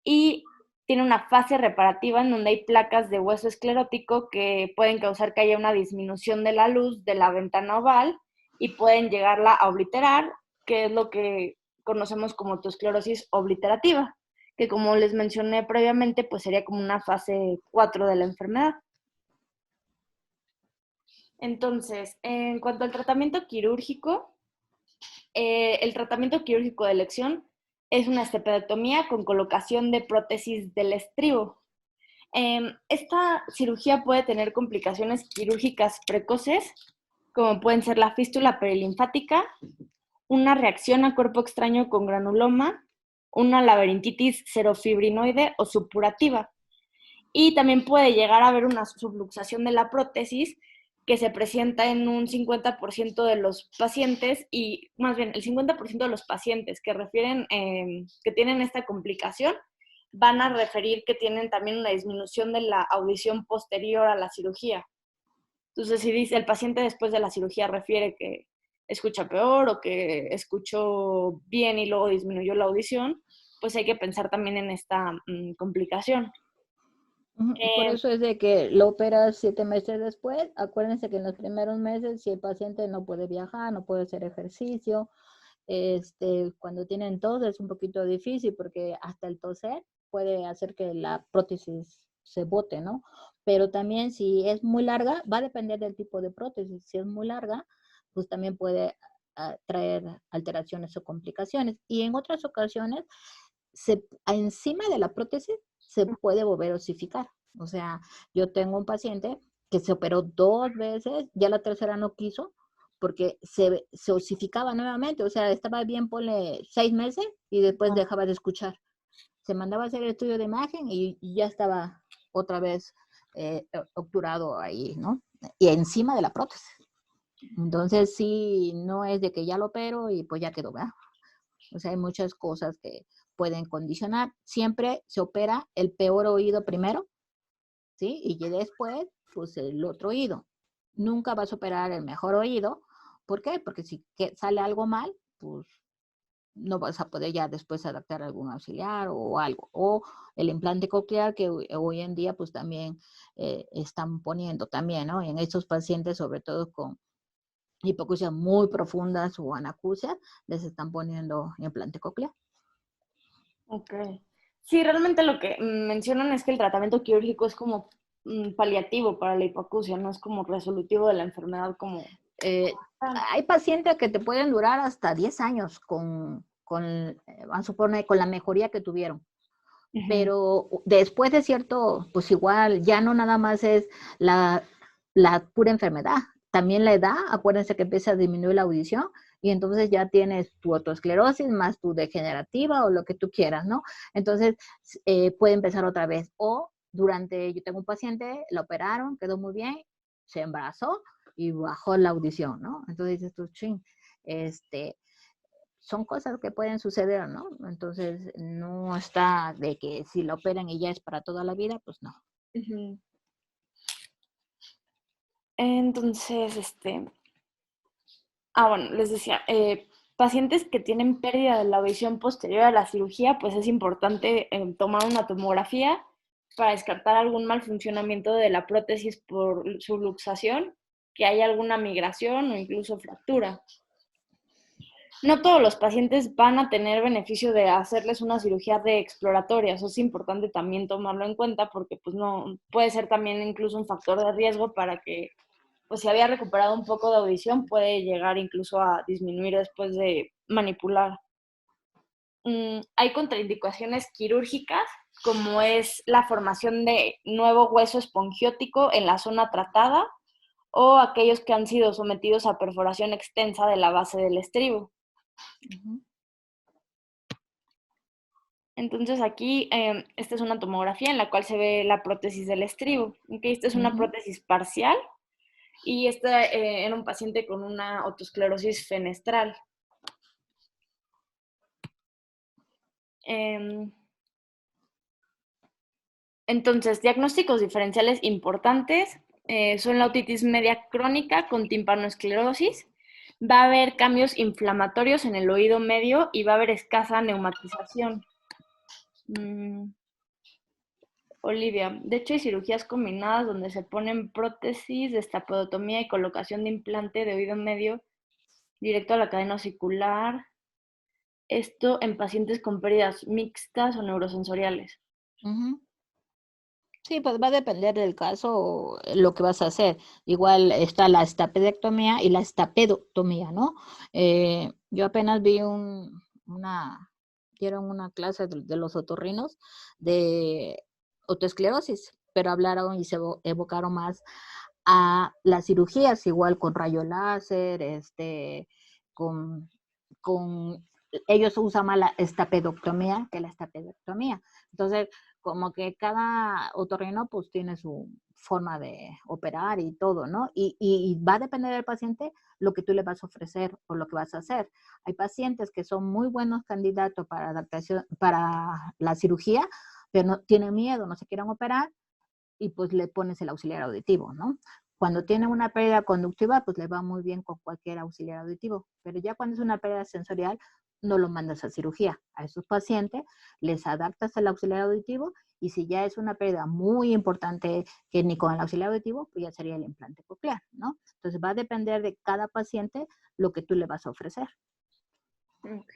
Y tiene una fase reparativa en donde hay placas de hueso esclerótico que pueden causar que haya una disminución de la luz de la ventana oval y pueden llegarla a obliterar, que es lo que conocemos como autoesclerosis obliterativa, que como les mencioné previamente, pues sería como una fase 4 de la enfermedad. Entonces, en cuanto al tratamiento quirúrgico, el tratamiento quirúrgico de elección es una estepedectomía con colocación de prótesis del estribo. Esta cirugía puede tener complicaciones quirúrgicas precoces, como pueden ser la fístula perilinfática, una reacción a cuerpo extraño con granuloma, una laberintitis serofibrinoide o supurativa. Y también puede llegar a haber una subluxación de la prótesis que se presenta en un 50% de los pacientes, y más bien el 50% de los pacientes que refieren que tienen esta complicación van a referir que tienen también una disminución de la audición posterior a la cirugía. Entonces, si dice el paciente después de la cirugía refiere que escucha peor o que escuchó bien y luego disminuyó la audición, pues hay que pensar también en esta complicación. Por eso es de que lo operas 7 meses después. Acuérdense que en los primeros meses, si el paciente no puede viajar, no puede hacer ejercicio, cuando tienen tos es un poquito difícil porque hasta el toser puede hacer que la prótesis se bote, ¿no? Pero también si es muy larga, va a depender del tipo de prótesis. Si es muy larga, pues también puede traer alteraciones o complicaciones. Y en otras ocasiones, encima de la prótesis se puede volver a osificar. O sea, yo tengo un paciente que se operó 2 veces, ya la tercera no quiso, porque se osificaba nuevamente. O sea, estaba bien, ponle 6 meses y después dejaba de escuchar. Se mandaba a hacer el estudio de imagen y ya estaba otra vez obturado ahí, ¿no? Y encima de la prótesis. Entonces, sí, no es de que ya lo opero y pues ya quedó, ¿verdad? O sea, hay muchas cosas que pueden condicionar. Siempre se opera el peor oído primero, ¿sí? Y después, pues el otro oído. Nunca vas a operar el mejor oído. ¿Por qué? Porque si sale algo mal, pues no vas a poder ya después adaptar algún auxiliar o algo. O el implante coclear que hoy en día pues también están poniendo también, ¿no? En estos pacientes, sobre todo con hipoacusias muy profundas o anacusias, les están poniendo implante coclear. Ok. Sí, realmente lo que mencionan es que el tratamiento quirúrgico es como paliativo para la hipoacusia, no es como resolutivo de la enfermedad como... Hay pacientes que te pueden durar hasta 10 años vamos a suponer, con la mejoría que tuvieron. Pero después de cierto, pues igual, ya no nada más es la pura enfermedad, también la edad, acuérdense que empieza a disminuir la audición y entonces ya tienes tu otoesclerosis más tu degenerativa o lo que tú quieras, ¿no? Entonces puede empezar otra vez. O yo tengo un paciente, la operaron, quedó muy bien, se embarazó y bajó la audición, ¿no? Entonces dices tú, ching, son cosas que pueden suceder, ¿no? Entonces, no está de que si lo operan y ya es para toda la vida, pues no. Entonces, bueno, les decía, pacientes que tienen pérdida de la visión posterior a la cirugía, pues es importante tomar una tomografía para descartar algún mal funcionamiento de la prótesis por su luxación, que haya alguna migración o incluso fractura. No todos los pacientes van a tener beneficio de hacerles una cirugía de exploratoria, eso es importante también tomarlo en cuenta porque pues no puede ser también incluso un factor de riesgo para que pues si había recuperado un poco de audición puede llegar incluso a disminuir después de manipular. Hay contraindicaciones quirúrgicas como es la formación de nuevo hueso espongiótico en la zona tratada o aquellos que han sido sometidos a perforación extensa de la base del estribo. Entonces aquí, esta es una tomografía en la cual se ve la prótesis del estribo. Okay, esta es una prótesis parcial y esta en un paciente con una otosclerosis fenestral. Entonces, diagnósticos diferenciales importantes son la otitis media crónica con timpanoesclerosis. Va a haber cambios inflamatorios en el oído medio y va a haber escasa neumatización. Olivia, de hecho hay cirugías combinadas donde se ponen prótesis, destapodotomía y colocación de implante de oído medio directo a la cadena osicular. Esto en pacientes con pérdidas mixtas o neurosensoriales. Sí, pues va a depender del caso lo que vas a hacer. Igual está la estapedectomía y la estapedotomía, ¿no? Yo apenas vi dieron una clase de los otorrinos de otoesclerosis, pero hablaron y se evocaron más a las cirugías, igual con rayo láser, con, ellos usan más la estapedoctomía que la estapedectomía. Entonces, como que cada otorrino pues tiene su forma de operar y todo, ¿no? Y va a depender del paciente lo que tú le vas a ofrecer o lo que vas a hacer. Hay pacientes que son muy buenos candidatos para adaptación, para la cirugía, pero no tienen miedo, no se quieren operar y pues le pones el auxiliar auditivo, ¿no? Cuando tiene una pérdida conductiva, pues le va muy bien con cualquier auxiliar auditivo, pero ya cuando es una pérdida sensorial, no lo mandas a cirugía. A esos pacientes les adaptas el auxiliar auditivo y si ya es una pérdida muy importante que ni con el auxiliar auditivo, pues ya sería el implante coclear, ¿no? Entonces va a depender de cada paciente lo que tú le vas a ofrecer. Ok.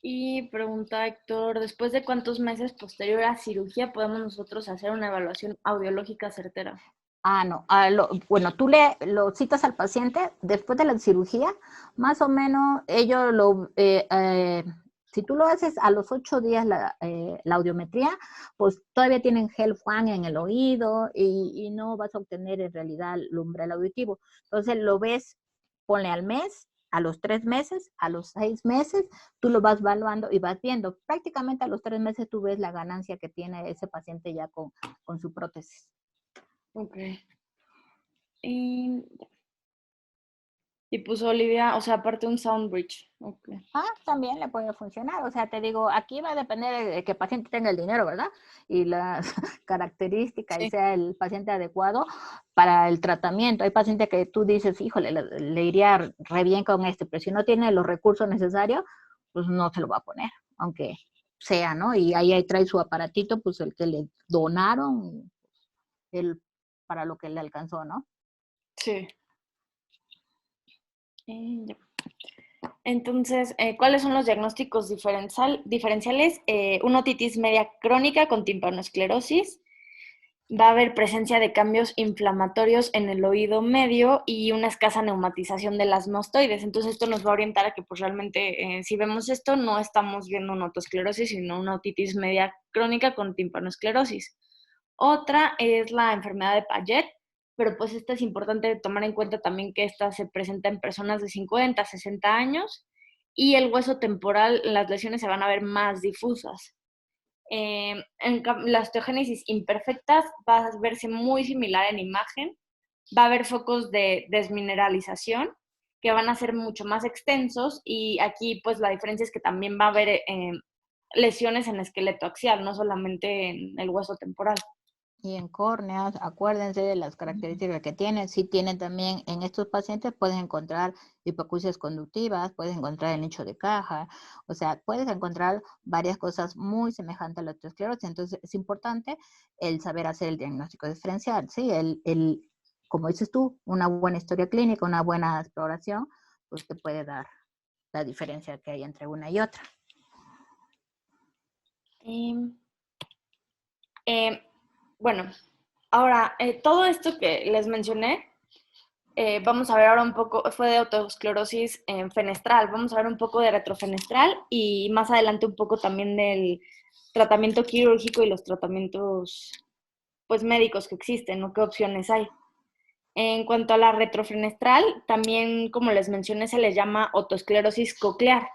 Y pregunta Héctor, ¿después de cuántos meses posterior a cirugía podemos nosotros hacer una evaluación audiológica certera? No. Bueno, tú lo citas al paciente después de la cirugía, más o menos si tú lo haces a los 8 días la audiometría, pues todavía tienen gel Juan en el oído y no vas a obtener en realidad el umbral auditivo. Entonces lo ves, ponle al mes, a los 3 meses, a los 6 meses, tú lo vas evaluando y vas viendo. Prácticamente a los 3 meses tú ves la ganancia que tiene ese paciente ya con su prótesis. Ok. Y puso Olivia, o sea, aparte un Soundbridge. Okay. También le puede funcionar. O sea, te digo, aquí va a depender de que el paciente tenga el dinero, ¿verdad? Y las características y sea el paciente adecuado para el tratamiento. Hay pacientes que tú dices, híjole, le iría re bien con este, pero si no tiene los recursos necesarios, pues no se lo va a poner, aunque sea, ¿no? Y ahí trae su aparatito, pues el que le donaron, para lo que le alcanzó, ¿no? Sí. Entonces, ¿cuáles son los diagnósticos diferenciales? Una otitis media crónica con timpanoesclerosis. Va a haber presencia de cambios inflamatorios en el oído medio y una escasa neumatización de las mastoides. Entonces, esto nos va a orientar a que, pues, realmente, si vemos esto, no estamos viendo una otosclerosis, sino una otitis media crónica con timpanoesclerosis. Otra es la enfermedad de Paget, pero pues esta es importante tomar en cuenta también que esta se presenta en personas de 50 a 60 años y el hueso temporal, las lesiones se van a ver más difusas. La osteogénesis imperfectas va a verse muy similar en imagen, va a haber focos de desmineralización que van a ser mucho más extensos y aquí pues la diferencia es que también va a haber lesiones en esqueleto axial, no solamente en el hueso temporal. Y en córneas, acuérdense de las características que tienen. Si tienen también en estos pacientes, puedes encontrar hipoacusias conductivas, puedes encontrar el nicho de caja, o sea, puedes encontrar varias cosas muy semejantes a la osteosclerosis. Entonces, es importante el saber hacer el diagnóstico diferencial, ¿sí? Como dices tú, una buena historia clínica, una buena exploración, pues te puede dar la diferencia que hay entre una y otra. Bueno, ahora, todo esto que les mencioné, vamos a ver ahora un poco, fue de otosclerosis fenestral, vamos a ver un poco de retrofenestral y más adelante un poco también del tratamiento quirúrgico y los tratamientos pues médicos que existen, ¿no? ¿Qué opciones hay? En cuanto a la retrofenestral, también como les mencioné se les llama otosclerosis coclear.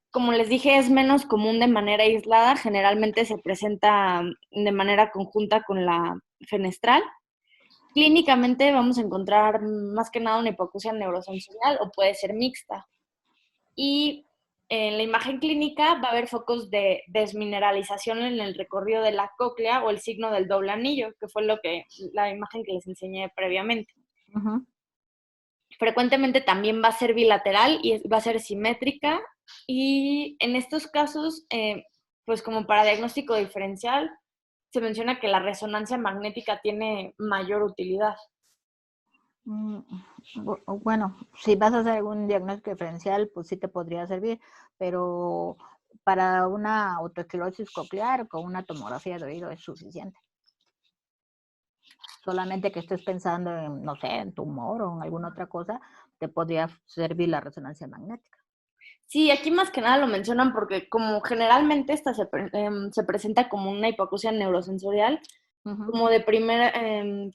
Como les dije, es menos común de manera aislada, generalmente se presenta de manera conjunta con la fenestral. Clínicamente vamos a encontrar más que nada una hipoacusia neurosensorial o puede ser mixta. Y en la imagen clínica va a haber focos de desmineralización en el recorrido de la cóclea o el signo del doble anillo, que fue la imagen que les enseñé previamente. Uh-huh. Frecuentemente también va a ser bilateral y va a ser simétrica. Y en estos casos, pues como para diagnóstico diferencial, se menciona que la resonancia magnética tiene mayor utilidad. Bueno, si vas a hacer algún diagnóstico diferencial, pues sí te podría servir, pero para una autoesclerosis coclear con una tomografía de oído es suficiente. Solamente que estés pensando en, no sé, en tumor o en alguna otra cosa, te podría servir la resonancia magnética. Sí, aquí más que nada lo mencionan porque como generalmente esta se presenta como una hipoacusia neurosensorial, Uh-huh. como de primer,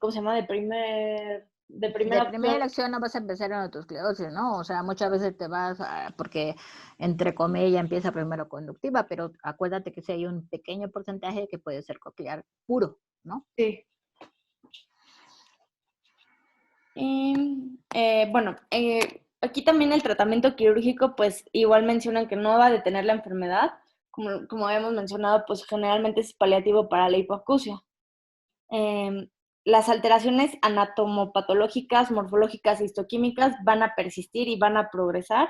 ¿cómo se llama? De primera De opción. primera elección no vas a empezar en autoesclerosis, ¿no? O sea, muchas veces te vas porque, entre comillas, empieza primero conductiva, pero acuérdate que si hay un pequeño porcentaje que puede ser coclear puro, ¿no? Sí. Y, bueno, aquí también el tratamiento quirúrgico, pues igual mencionan que no va a detener la enfermedad. Como habíamos mencionado, pues generalmente es paliativo para la hipoacusia. Las alteraciones anatomopatológicas, morfológicas e histoquímicas van a persistir y van a progresar.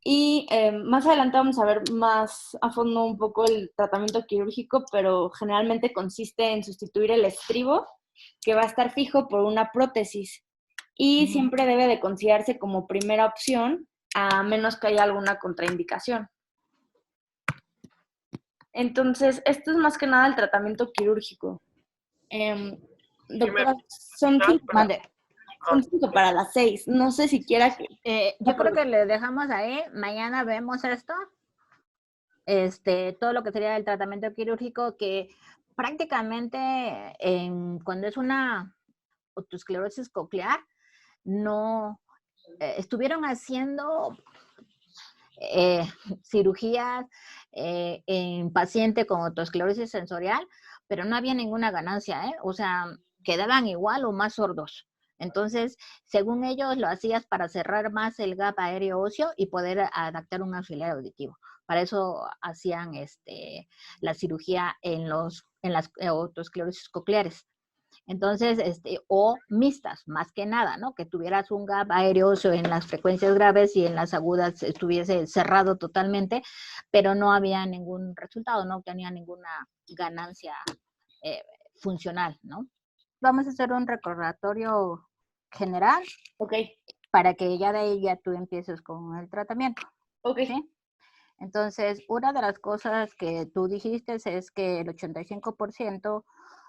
Y más adelante vamos a ver más a fondo un poco el tratamiento quirúrgico, pero generalmente consiste en sustituir el estribo, que va a estar fijo, por una prótesis. Y siempre debe de considerarse como primera opción, a menos que haya alguna contraindicación. Entonces, esto es más que nada el tratamiento quirúrgico. Doctora, son 5 para las 6. No sé si quiera que... yo creo que le dejamos ahí. Mañana vemos esto. Todo lo que sería el tratamiento quirúrgico, que prácticamente cuando es una otosclerosis coclear, no estuvieron haciendo cirugías en paciente con otosclerosis sensorial, pero no había ninguna ganancia, o sea, quedaban igual o más sordos. Entonces, según ellos, lo hacías para cerrar más el gap aéreo óseo y poder adaptar un auxiliar auditivo. Para eso hacían la cirugía en las otosclerosis cocleares. Entonces, o mixtas, más que nada, ¿no? Que tuvieras un gap aéreo óseo en las frecuencias graves y en las agudas estuviese cerrado totalmente, pero no había ningún resultado, no tenía ninguna ganancia funcional, ¿no? Vamos a hacer un recordatorio general. Ok. Para que ya de ahí ya tú empieces con el tratamiento. Ok. ¿Sí? Entonces, una de las cosas que tú dijiste es que el 85%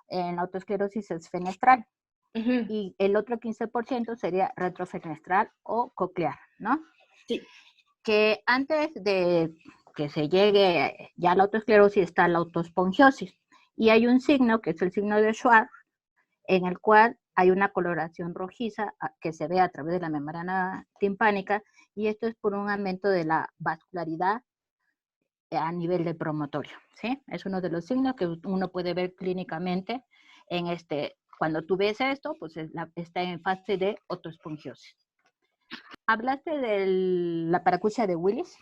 en la autoesclerosis es fenestral. Y el otro 15% sería retrofenestral o coclear, ¿no? Sí. Que antes de que se llegue ya a la autoesclerosis está la autoespongiosis. Y hay un signo, que es el signo de Schwartz, en el cual hay una coloración rojiza que se ve a través de la membrana timpánica, y esto es por un aumento de la vascularidad a nivel del promotorio, ¿sí? Es uno de los signos que uno puede ver clínicamente en cuando tú ves esto, pues está en fase de autoespongiosis. ¿Hablaste de la paracusia de Willis?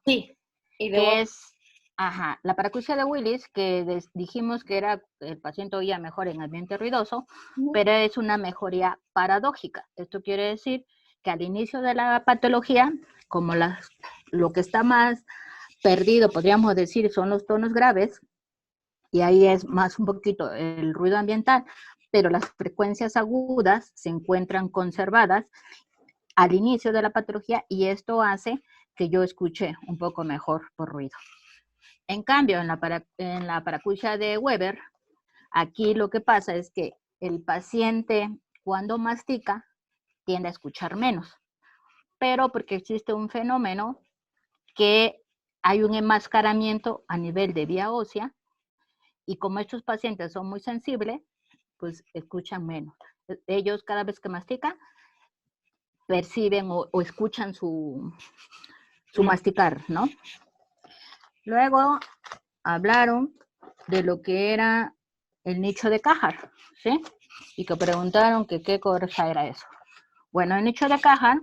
Sí. Que es, la paracusia de Willis, que dijimos que el paciente oía mejor en ambiente ruidoso, pero es una mejoría paradójica. Esto quiere decir que al inicio de la patología, como lo que está más perdido, podríamos decir, son los tonos graves, y ahí es más un poquito el ruido ambiental, pero las frecuencias agudas se encuentran conservadas al inicio de la patología, y esto hace que yo escuche un poco mejor por ruido. En cambio, en la paracusia de Weber, aquí lo que pasa es que el paciente, cuando mastica, tiende a escuchar menos, pero porque existe un fenómeno que hay un enmascaramiento a nivel de vía ósea, y como estos pacientes son muy sensibles, pues escuchan menos. Ellos, cada vez que mastican, perciben o escuchan su masticar, ¿no? Luego hablaron de lo que era el nicho de Cajar, ¿sí? Y que preguntaron que qué cosa era eso. Bueno, el nicho de Cajar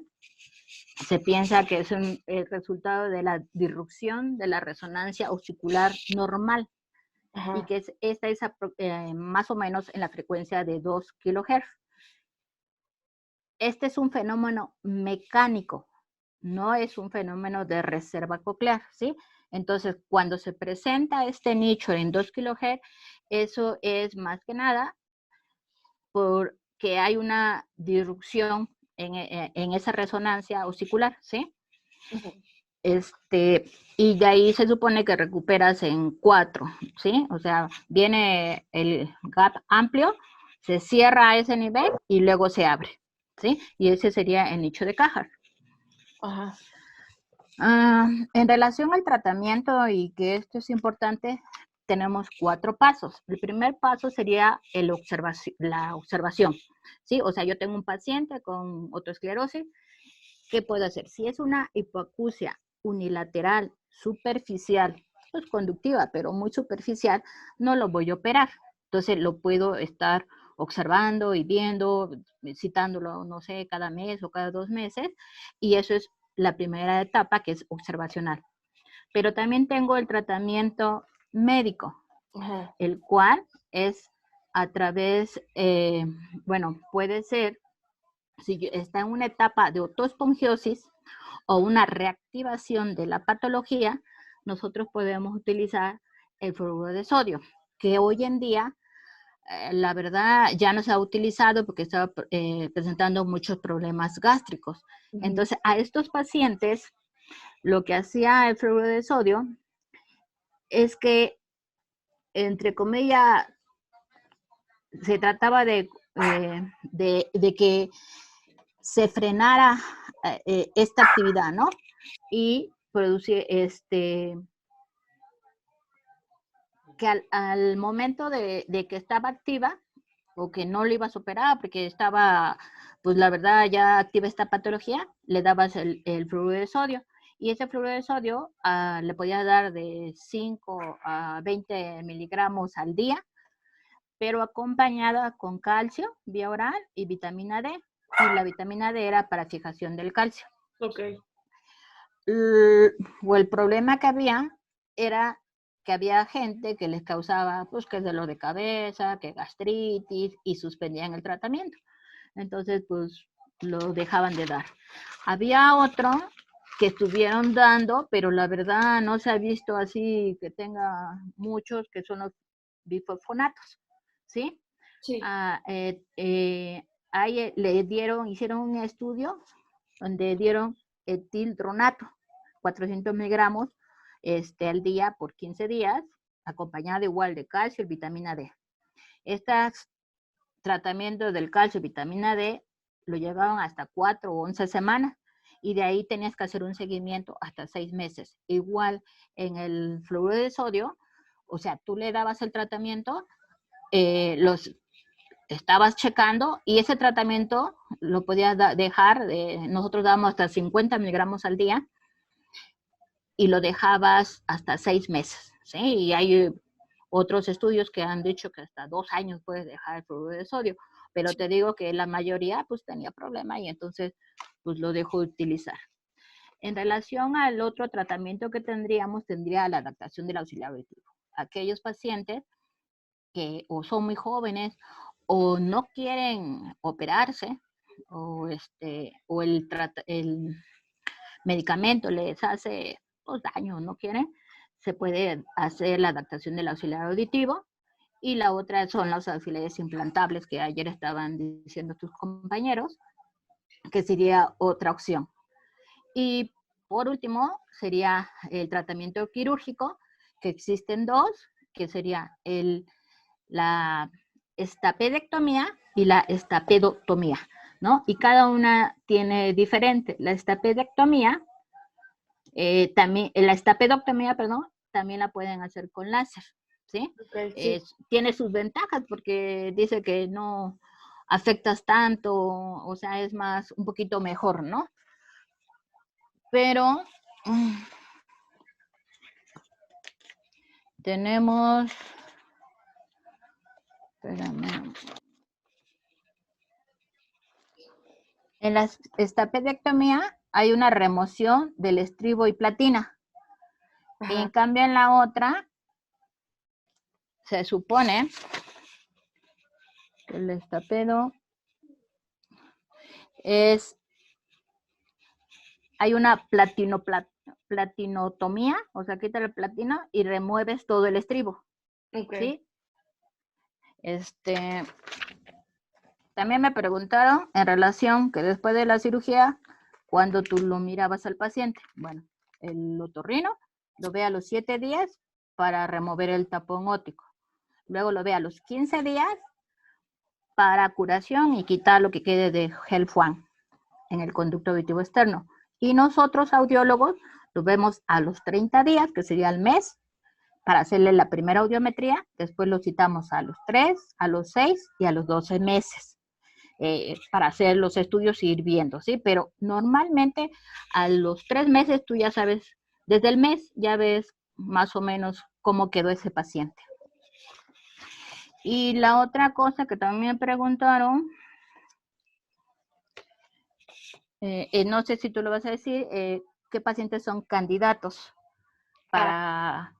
se piensa que es el resultado de la disrupción de la resonancia osicular normal. Y que esta es más o menos en la frecuencia de 2 kHz. Este es un fenómeno mecánico, no es un fenómeno de reserva coclear, ¿sí? Entonces, cuando se presenta este nicho en 2 kHz, eso es más que nada porque hay una disrupción en esa resonancia osicular, ¿sí? Y de ahí se supone que recuperas en 4, ¿sí? O sea, viene el gap amplio, se cierra a ese nivel y luego se abre, ¿sí? Y ese sería el nicho de Cajar. En relación al tratamiento, y que esto es importante, tenemos 4 pasos. El primer paso sería la observación, ¿sí? O sea, yo tengo un paciente con autoesclerosis, ¿qué puedo hacer? Si es una hipoacusia unilateral, superficial, pues conductiva, pero muy superficial, no lo voy a operar. Entonces lo puedo estar observando y viendo, citándolo, no sé, cada mes o cada 2 meses, y eso es la primera etapa, que es observacional. Pero también tengo el tratamiento médico, el cual es a través, puede ser, si está en una etapa de autoespongiosis o una reactivación de la patología, nosotros podemos utilizar el fluoruro de sodio, que hoy en día, la verdad, ya no se ha utilizado porque estaba presentando muchos problemas gástricos. Entonces, a estos pacientes, lo que hacía el fluoruro de sodio es que entre comillas, se trataba de que se frenara esta actividad, ¿no? Y producir que al momento de que estaba activa, o que no lo iba a superar, porque estaba, pues la verdad, ya activa esta patología, le dabas el fluoruro de sodio. Y ese fluoruro de sodio le podías dar de 5 a 20 miligramos al día, pero acompañada con calcio, vía oral y vitamina D. Y la vitamina D era para fijación del calcio. Ok. O el problema que había era que había gente que les causaba, pues, que dolor de cabeza, que gastritis, y suspendían el tratamiento. Entonces, pues, lo dejaban de dar. Había otro que estuvieron dando, pero la verdad no se ha visto así que tenga muchos, que son los bifosfonatos, ¿sí? Sí. Ahí hicieron un estudio donde dieron etildronato, 400 miligramos al día por 15 días, acompañado igual de calcio y vitamina D. Estos tratamientos del calcio y vitamina D lo llevaban hasta 4 o 11 semanas, y de ahí tenías que hacer un seguimiento hasta 6 meses. Igual en el fluoruro de sodio, o sea, tú le dabas el tratamiento, los estabas checando, y ese tratamiento lo podías dejar, nosotros dábamos hasta 50 miligramos al día, y lo dejabas hasta 6 meses, ¿sí? Y hay otros estudios que han dicho que hasta 2 años puedes dejar el fluoruro de sodio, pero te digo que la mayoría pues tenía problema, y entonces pues lo dejó de utilizar. En relación al otro tratamiento que tendría la adaptación del auxiliar auditivo. Aquellos pacientes que o son muy jóvenes o no quieren operarse, o el medicamento les hace pues, daño, no quieren, se puede hacer la adaptación del auxiliar auditivo. Y la otra son los auxiliares implantables, que ayer estaban diciendo tus compañeros, que sería otra opción. Y por último sería el tratamiento quirúrgico, que existen dos, que sería la estapedectomía y la estapedotomía, ¿no? Y cada una tiene diferente. La estapedectomía, la estapedoctomía, perdón, también la pueden hacer con láser, ¿sí? Okay, sí. Tiene sus ventajas, porque dice que no afectas tanto, o sea, es más, un poquito mejor, ¿no? Pero tenemos, espérame, en la estapedectomía hay una remoción del estribo y platina. Y en cambio en la otra, se supone que el estapedo hay una platinotomía, o sea, quita el platino y remueves todo el estribo. Okay. ¿Sí? También me preguntaron en relación que después de la cirugía, cuando tú lo mirabas al paciente. Bueno, el otorrino lo ve a los 7 días para remover el tapón óptico. Luego lo ve a los 15 días para curación y quitar lo que quede de gel Fuan en el conducto auditivo externo. Y nosotros, audiólogos, lo vemos a los 30 días, que sería el mes, para hacerle la primera audiometría. Después lo citamos a los 3, a los 6 y a los 12 meses. Para hacer los estudios y ir viendo, ¿sí? Pero normalmente a los 3 meses tú ya sabes, desde el mes ya ves más o menos cómo quedó ese paciente. Y la otra cosa que también me preguntaron, no sé si tú lo vas a decir, ¿qué pacientes son candidatos para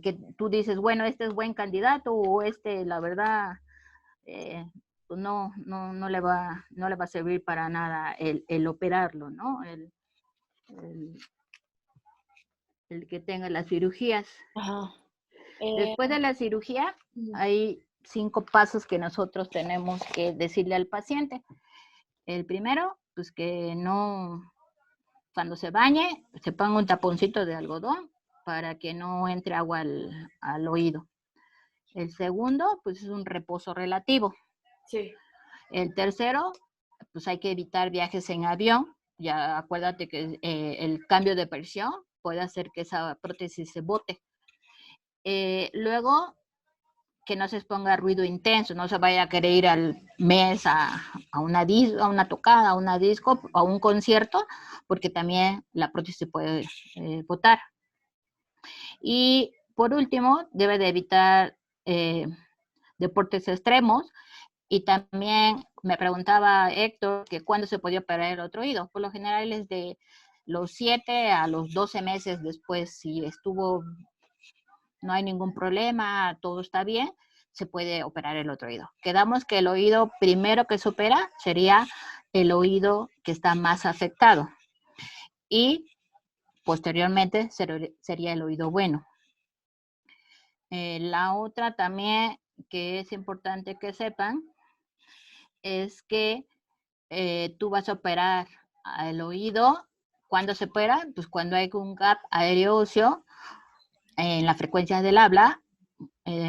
que tú dices, bueno, este es buen candidato, o la verdad, pues no le va a servir para nada el operarlo, ¿no? El que tenga las cirugías. Ajá. Después de la cirugía, hay 5 pasos que nosotros tenemos que decirle al paciente. El primero, pues que no, cuando se bañe, se ponga un taponcito de algodón para que no entre agua al oído. El segundo, pues es un reposo relativo. Sí. El tercero, pues hay que evitar viajes en avión. Ya acuérdate que el cambio de presión puede hacer que esa prótesis se bote. Luego, que no se exponga a ruido intenso, no se vaya a querer ir al mes a una tocada, a una disco, a un concierto, porque también la prótesis se puede botar. Y por último, debe de evitar deportes extremos. Y también me preguntaba Héctor que cuándo se podía operar el otro oído. Por lo general es de los 7 a los 12 meses después, si no hay ningún problema, todo está bien, se puede operar el otro oído. Quedamos que el oído primero que se opera sería el oído que está más afectado. Y posteriormente sería el oído bueno. La otra también que es importante que sepan es que tú vas a operar el oído. ¿Cuándo se opera? Pues cuando hay un gap aéreo óseo en la frecuencia del habla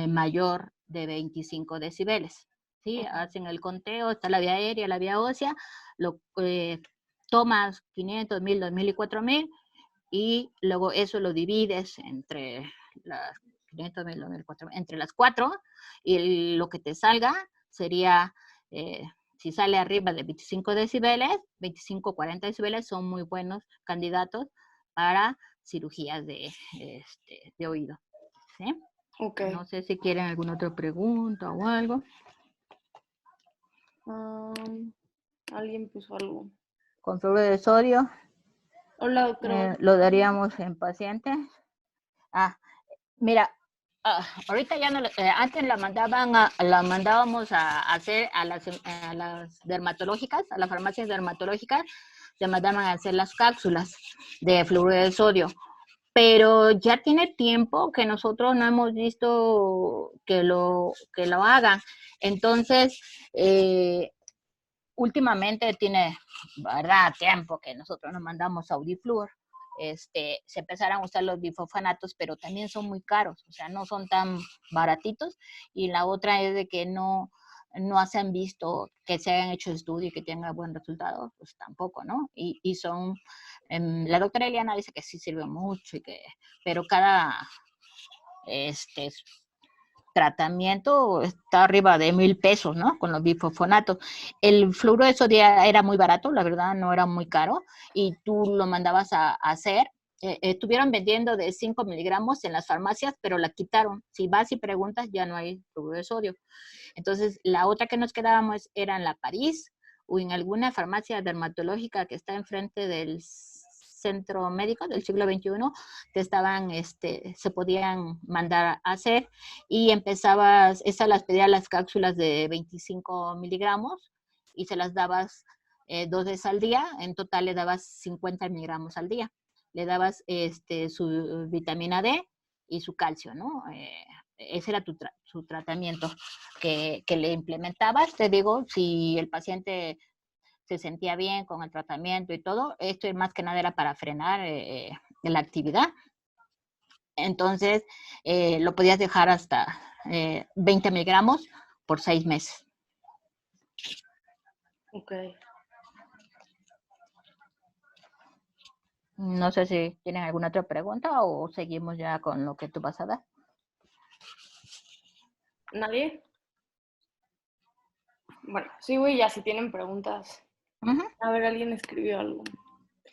mayor de 25 decibeles. ¿Sí? Hacen el conteo, está la vía aérea, la vía ósea, tomas 500, 1000, 2000 y 4000 y luego eso lo divides entre las 500, 1000, 2000, 4000, entre las 4 y lo que te salga sería, si sale arriba de 25 decibeles, 25, 40 decibeles son muy buenos candidatos para cirugías de oído. ¿Sí? Okay. No sé si quieren alguna otra pregunta o algo. Alguien puso algo. Con fluoruro de sodio. Hola, doctora. Lo daríamos en pacientes. Mira, ahorita ya no, antes la mandábamos a hacer a las dermatológicas, a las farmacias dermatológicas, se mandaban a hacer las cápsulas de fluoruro de sodio. Pero ya tiene tiempo que nosotros no hemos visto que lo hagan. Entonces, últimamente tiene, ¿verdad?, tiempo que nosotros nos mandamos Audiflúor. Se empezaron a usar los bifosfanatos, pero también son muy caros, o sea, no son tan baratitos. Y la otra es de que no se han visto que se hayan hecho estudios y que tengan buen resultado, pues tampoco, ¿no? Y son, la doctora Eliana dice que sí sirve mucho, pero cada tratamiento está arriba de 1000 pesos, ¿no? Con los bifosfonatos. El fluoruro de sodio era muy barato, la verdad, no era muy caro, y tú lo mandabas a hacer. Estuvieron vendiendo de 5 miligramos en las farmacias, pero la quitaron. Si vas y preguntas, ya no hay fluoruro de sodio. Entonces, la otra que nos quedábamos era en la París o en alguna farmacia dermatológica que está enfrente del centro médico del siglo XXI, se podían mandar a hacer y esas las pedía las cápsulas de 25 miligramos y se las dabas 2 veces al día, en total le dabas 50 miligramos al día. Le dabas su vitamina D y su calcio, ¿no? Ese era su tratamiento que le implementabas. Te digo, si el paciente se sentía bien con el tratamiento y todo, esto más que nada era para frenar la actividad. Entonces, lo podías dejar hasta 20 miligramos por 6 meses. Ok. No sé si tienen alguna otra pregunta o seguimos ya con lo que tú vas a dar. ¿Nadie? Bueno, sigo y ya si tienen preguntas. A ver, alguien escribió algo.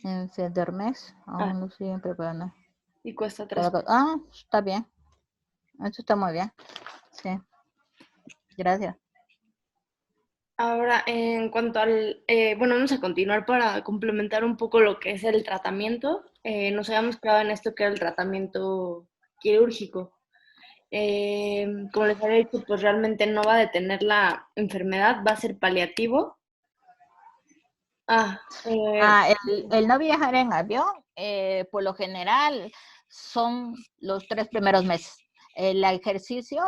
Dermes, aún lo siguen preparando. Y cuesta 3. Está bien. Eso está muy bien. Sí. Gracias. Ahora, en cuanto al, bueno, vamos a continuar para complementar un poco lo que es el tratamiento. Nos habíamos quedado en esto que era el tratamiento quirúrgico. Como les había dicho, pues realmente no va a detener la enfermedad, va a ser paliativo. El no viajar en avión, por lo general, son los 3 primeros meses. El ejercicio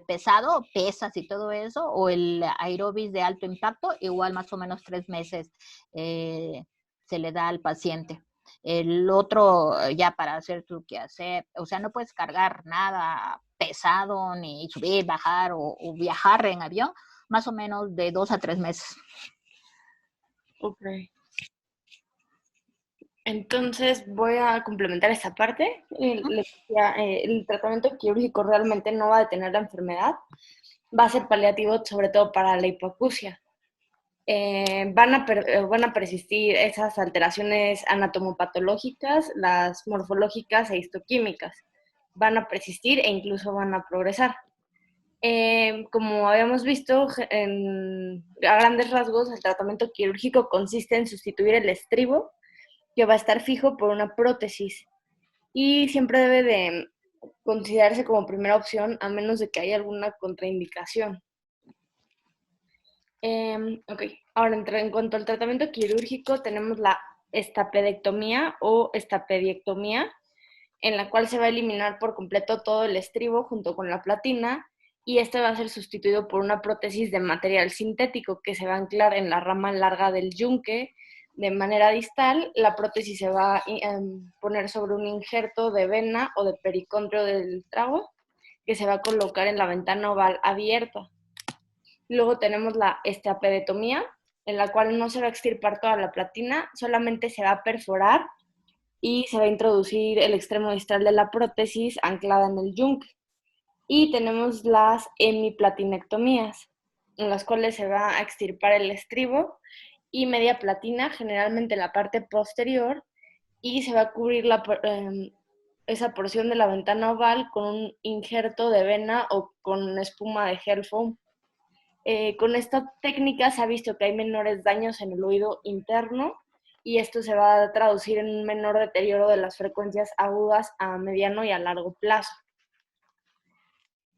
pesado, pesas y todo eso, o el aeróbic de alto impacto, igual más o menos 3 meses se le da al paciente. el otro ya para hacer tu quehacer. O sea, no puedes cargar nada pesado, ni subir, bajar o viajar en avión, más o menos de 2 a 3 meses. Ok. Entonces voy a complementar esta parte. El tratamiento quirúrgico realmente no va a detener la enfermedad, va a ser paliativo sobre todo para la hipoacusia. Van a persistir esas alteraciones anatomopatológicas, las morfológicas e histoquímicas. Van a persistir e incluso van a progresar. Como habíamos visto, a grandes rasgos, el tratamiento quirúrgico consiste en sustituir el estribo, que va a estar fijo, por una prótesis. Y siempre debe de considerarse como primera opción, a menos de que haya alguna contraindicación. Ok, ahora en cuanto al tratamiento quirúrgico, tenemos la estapedectomía o estapediectomía, en la cual se va a eliminar por completo todo el estribo junto con la platina, y este va a ser sustituido por una prótesis de material sintético que se va a anclar en la rama larga del yunque de manera distal. La prótesis se va a poner sobre un injerto de vena o de pericondrio del trago, que se va a colocar en la ventana oval abierta. Luego tenemos la esteapedetomía, en la cual no se va a extirpar toda la platina, solamente se va a perforar y se va a introducir el extremo distal de la prótesis anclada en el yunque. Y tenemos las hemiplatinectomías, en las cuales se va a extirpar el estribo y media platina, generalmente la parte posterior, y se va a cubrir esa porción de la ventana oval con un injerto de vena o con espuma de gel foam. Con esta técnica se ha visto que hay menores daños en el oído interno, y esto se va a traducir en un menor deterioro de las frecuencias agudas a mediano y a largo plazo.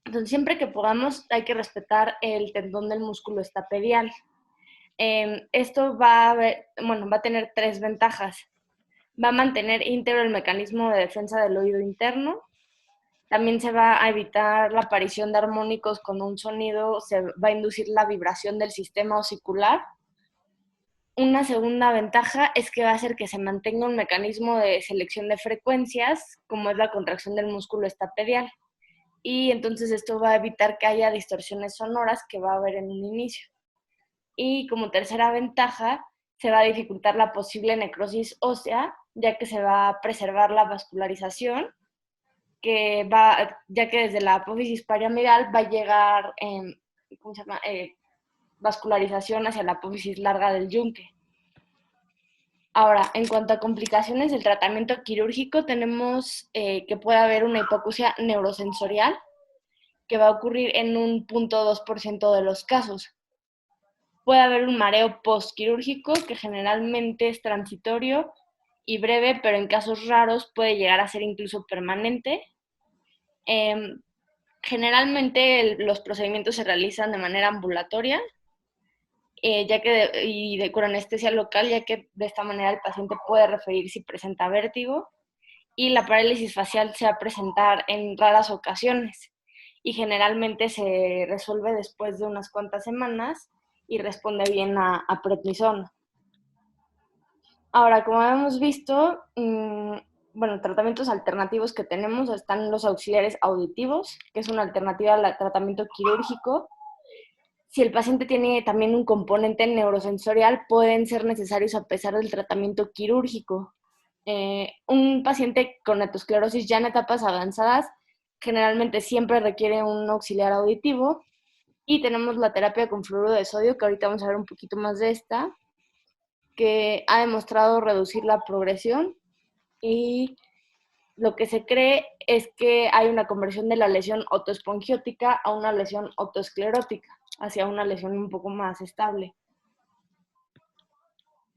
Entonces, siempre que podamos, hay que respetar el tendón del músculo estapedial. Esto va a tener 3 ventajas. Va a mantener íntegro el mecanismo de defensa del oído interno. También se va a evitar la aparición de armónicos con un sonido, se va a inducir la vibración del sistema osicular. Una segunda ventaja es que va a hacer que se mantenga un mecanismo de selección de frecuencias, como es la contracción del músculo estapedial. Y entonces esto va a evitar que haya distorsiones sonoras que va a haber en un inicio. Y como tercera ventaja, se va a dificultar la posible necrosis ósea, ya que se va a preservar la vascularización, ya que desde la apófisis piramidal va a llegar vascularización hacia la apófisis larga del yunque. Ahora, en cuanto a complicaciones del tratamiento quirúrgico, tenemos que puede haber una hipoacusia neurosensorial, que va a ocurrir en un 0.2% de los casos. Puede haber un mareo postquirúrgico, que generalmente es transitorio y breve, pero en casos raros puede llegar a ser incluso permanente. Generalmente los procedimientos se realizan de manera ambulatoria, con anestesia local, ya que de esta manera el paciente puede referir si presenta vértigo, y la parálisis facial se va a presentar en raras ocasiones y generalmente se resuelve después de unas cuantas semanas y responde bien a prednisona. Ahora, como hemos visto, tratamientos alternativos que tenemos están los auxiliares auditivos, que es una alternativa al tratamiento quirúrgico. Si el paciente tiene también un componente neurosensorial, pueden ser necesarios a pesar del tratamiento quirúrgico. Un paciente con atosclerosis ya en etapas avanzadas generalmente siempre requiere un auxiliar auditivo. Y tenemos la terapia con fluoruro de sodio, que ahorita vamos a ver un poquito más de esta, que ha demostrado reducir la progresión, y lo que se cree es que hay una conversión de la lesión otoespongiótica a una lesión otoesclerótica, hacia una lesión un poco más estable.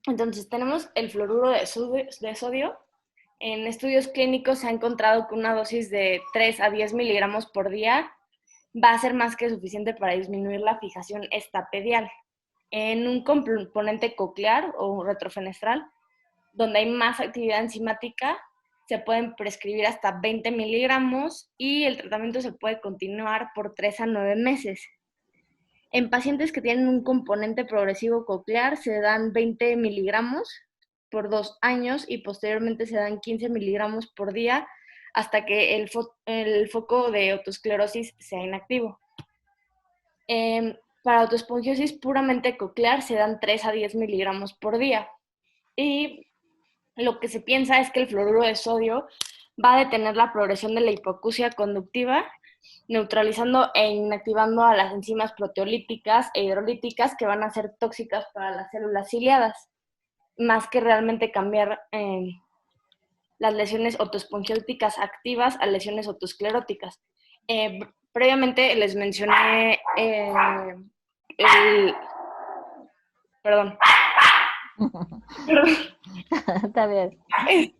Entonces tenemos el fluoruro de sodio. En estudios clínicos se ha encontrado que una dosis de 3 a 10 miligramos por día va a ser más que suficiente para disminuir la fijación estapedial. En un componente coclear o retrofenestral, donde hay más actividad enzimática, se pueden prescribir hasta 20 miligramos y el tratamiento se puede continuar por 3 a 9 meses. En pacientes que tienen un componente progresivo coclear se dan 20 miligramos por 2 años y posteriormente se dan 15 miligramos por día hasta que el foco de otosclerosis sea inactivo. Para autoesponjosis puramente coclear se dan 3 a 10 miligramos por día. Y lo que se piensa es que el fluoruro de sodio va a detener la progresión de la hipoacusia conductiva, neutralizando e inactivando a las enzimas proteolíticas e hidrolíticas que van a ser tóxicas para las células ciliadas, más que realmente cambiar las lesiones otospongióticas activas a lesiones otoscleróticas. Previamente les mencioné el... Perdón. Está bien.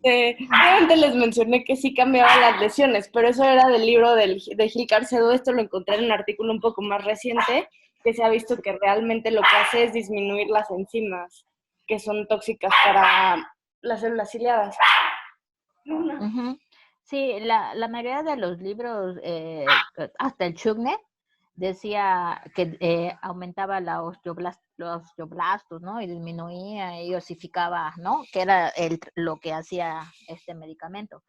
Obviamente les mencioné que sí cambiaba las lesiones, pero eso era del libro de Gil Carcedo. Esto lo encontré en un artículo un poco más reciente, que se ha visto que realmente lo que hace es disminuir las enzimas que son tóxicas para las células ciliadas. Uh-huh. Sí, la mayoría de los libros, hasta el Chugne, decía que aumentaba los osteoblastos, ¿no? Y disminuía y osificaba, ¿no? Que era lo que hacía este medicamento.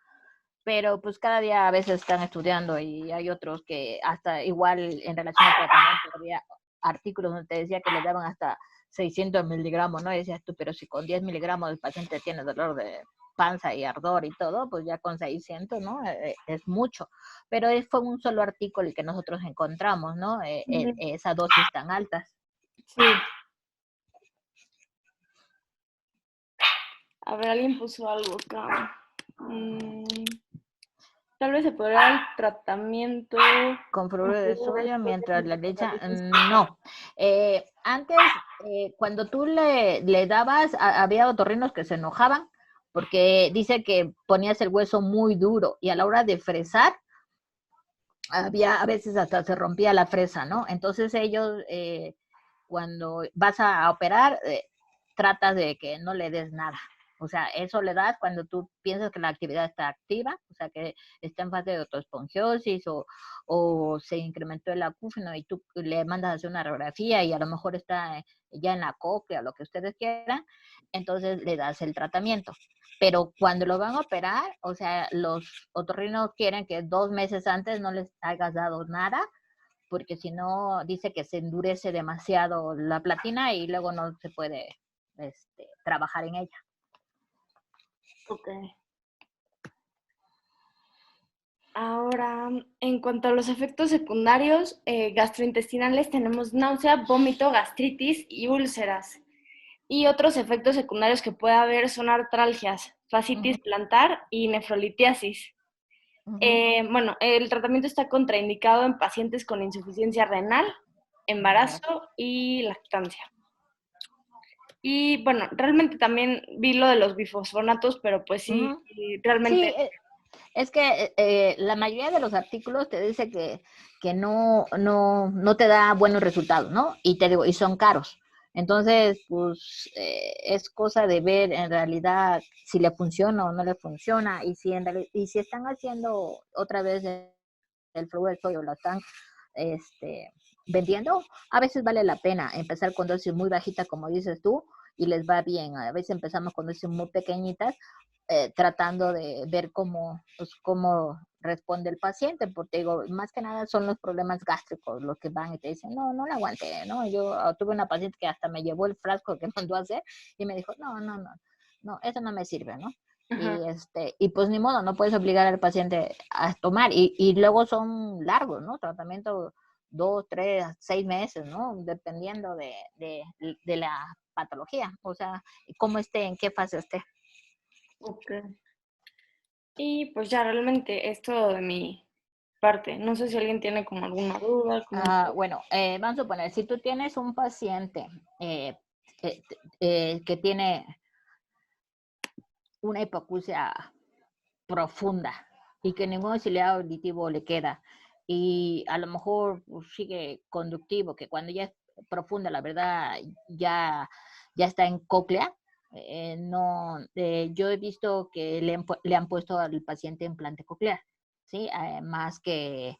Pero pues cada día a veces están estudiando y hay otros que hasta igual en relación al tratamiento había artículos donde te decía que le daban hasta 600 miligramos, ¿no? Y decías tú, pero si con 10 miligramos el paciente tiene dolor de panza y ardor y todo, pues ya con 600, ¿no? Es mucho. Pero fue un solo artículo el que nosotros encontramos, ¿no? Esa dosis tan altas. Sí. A ver, alguien puso algo acá. Tal vez se podría dar el tratamiento con fluoruro de sodio mientras la leche, no. Antes, cuando tú le dabas, había otorrinos que se enojaban porque dice que ponías el hueso muy duro y a la hora de fresar, a veces hasta se rompía la fresa, ¿no? Entonces ellos, cuando vas a operar, tratas de que no le des nada. O sea, eso le das cuando tú piensas que la actividad está activa, o sea, que está en fase de autoespongiosis o se incrementó el acúfeno y tú le mandas a hacer una radiografía y a lo mejor está ya en la cóclea, lo que ustedes quieran, entonces le das el tratamiento. Pero cuando lo van a operar, o sea, los otorrinos quieren que 2 meses antes no les hayas dado nada, porque si no, dice que se endurece demasiado la platina y luego no se puede trabajar en ella. Ok. Ahora, en cuanto a los efectos secundarios gastrointestinales, tenemos náusea, vómito, gastritis y úlceras. Y otros efectos secundarios que puede haber son artralgias, fascitis plantar y nefrolitiasis. Bueno, el tratamiento está contraindicado en pacientes con insuficiencia renal, embarazo y lactancia. Y bueno, realmente también vi lo de los bifosfonatos, pero pues sí, realmente... Sí, es que la mayoría de los artículos te dice que no te da buenos resultados, ¿no? Y te digo, y son caros. Entonces, pues es cosa de ver en realidad si le funciona o no le funciona y si están haciendo otra vez el flujo del sodio, lo están vendiendo, a veces vale la pena empezar con dosis muy bajitas, como dices tú, y les va bien. A veces empezamos con dosis muy pequeñitas, tratando de ver cómo responde el paciente, porque digo, más que nada son los problemas gástricos los que van y te dicen, no la aguanté, ¿no? Yo tuve una paciente que hasta me llevó el frasco que mandó a hacer y me dijo, no, eso no me sirve, ¿no? Y pues ni modo, no puedes obligar al paciente a tomar, y luego son largos, ¿no? Tratamiento 2, 3, 6 meses, ¿no? Dependiendo de la patología, o sea, cómo esté, en qué fase esté. Ok. Y pues ya realmente es todo de mi parte. No sé si alguien tiene como alguna duda. Bueno, vamos a suponer, si tú tienes un paciente que tiene una hipoacusia profunda y que ningún auxiliar auditivo le queda y a lo mejor pues, sigue conductivo, que cuando ya es profunda, la verdad, ya está en cóclea. No, yo he visto que le han puesto al paciente implante coclear. ¿sí? Más que,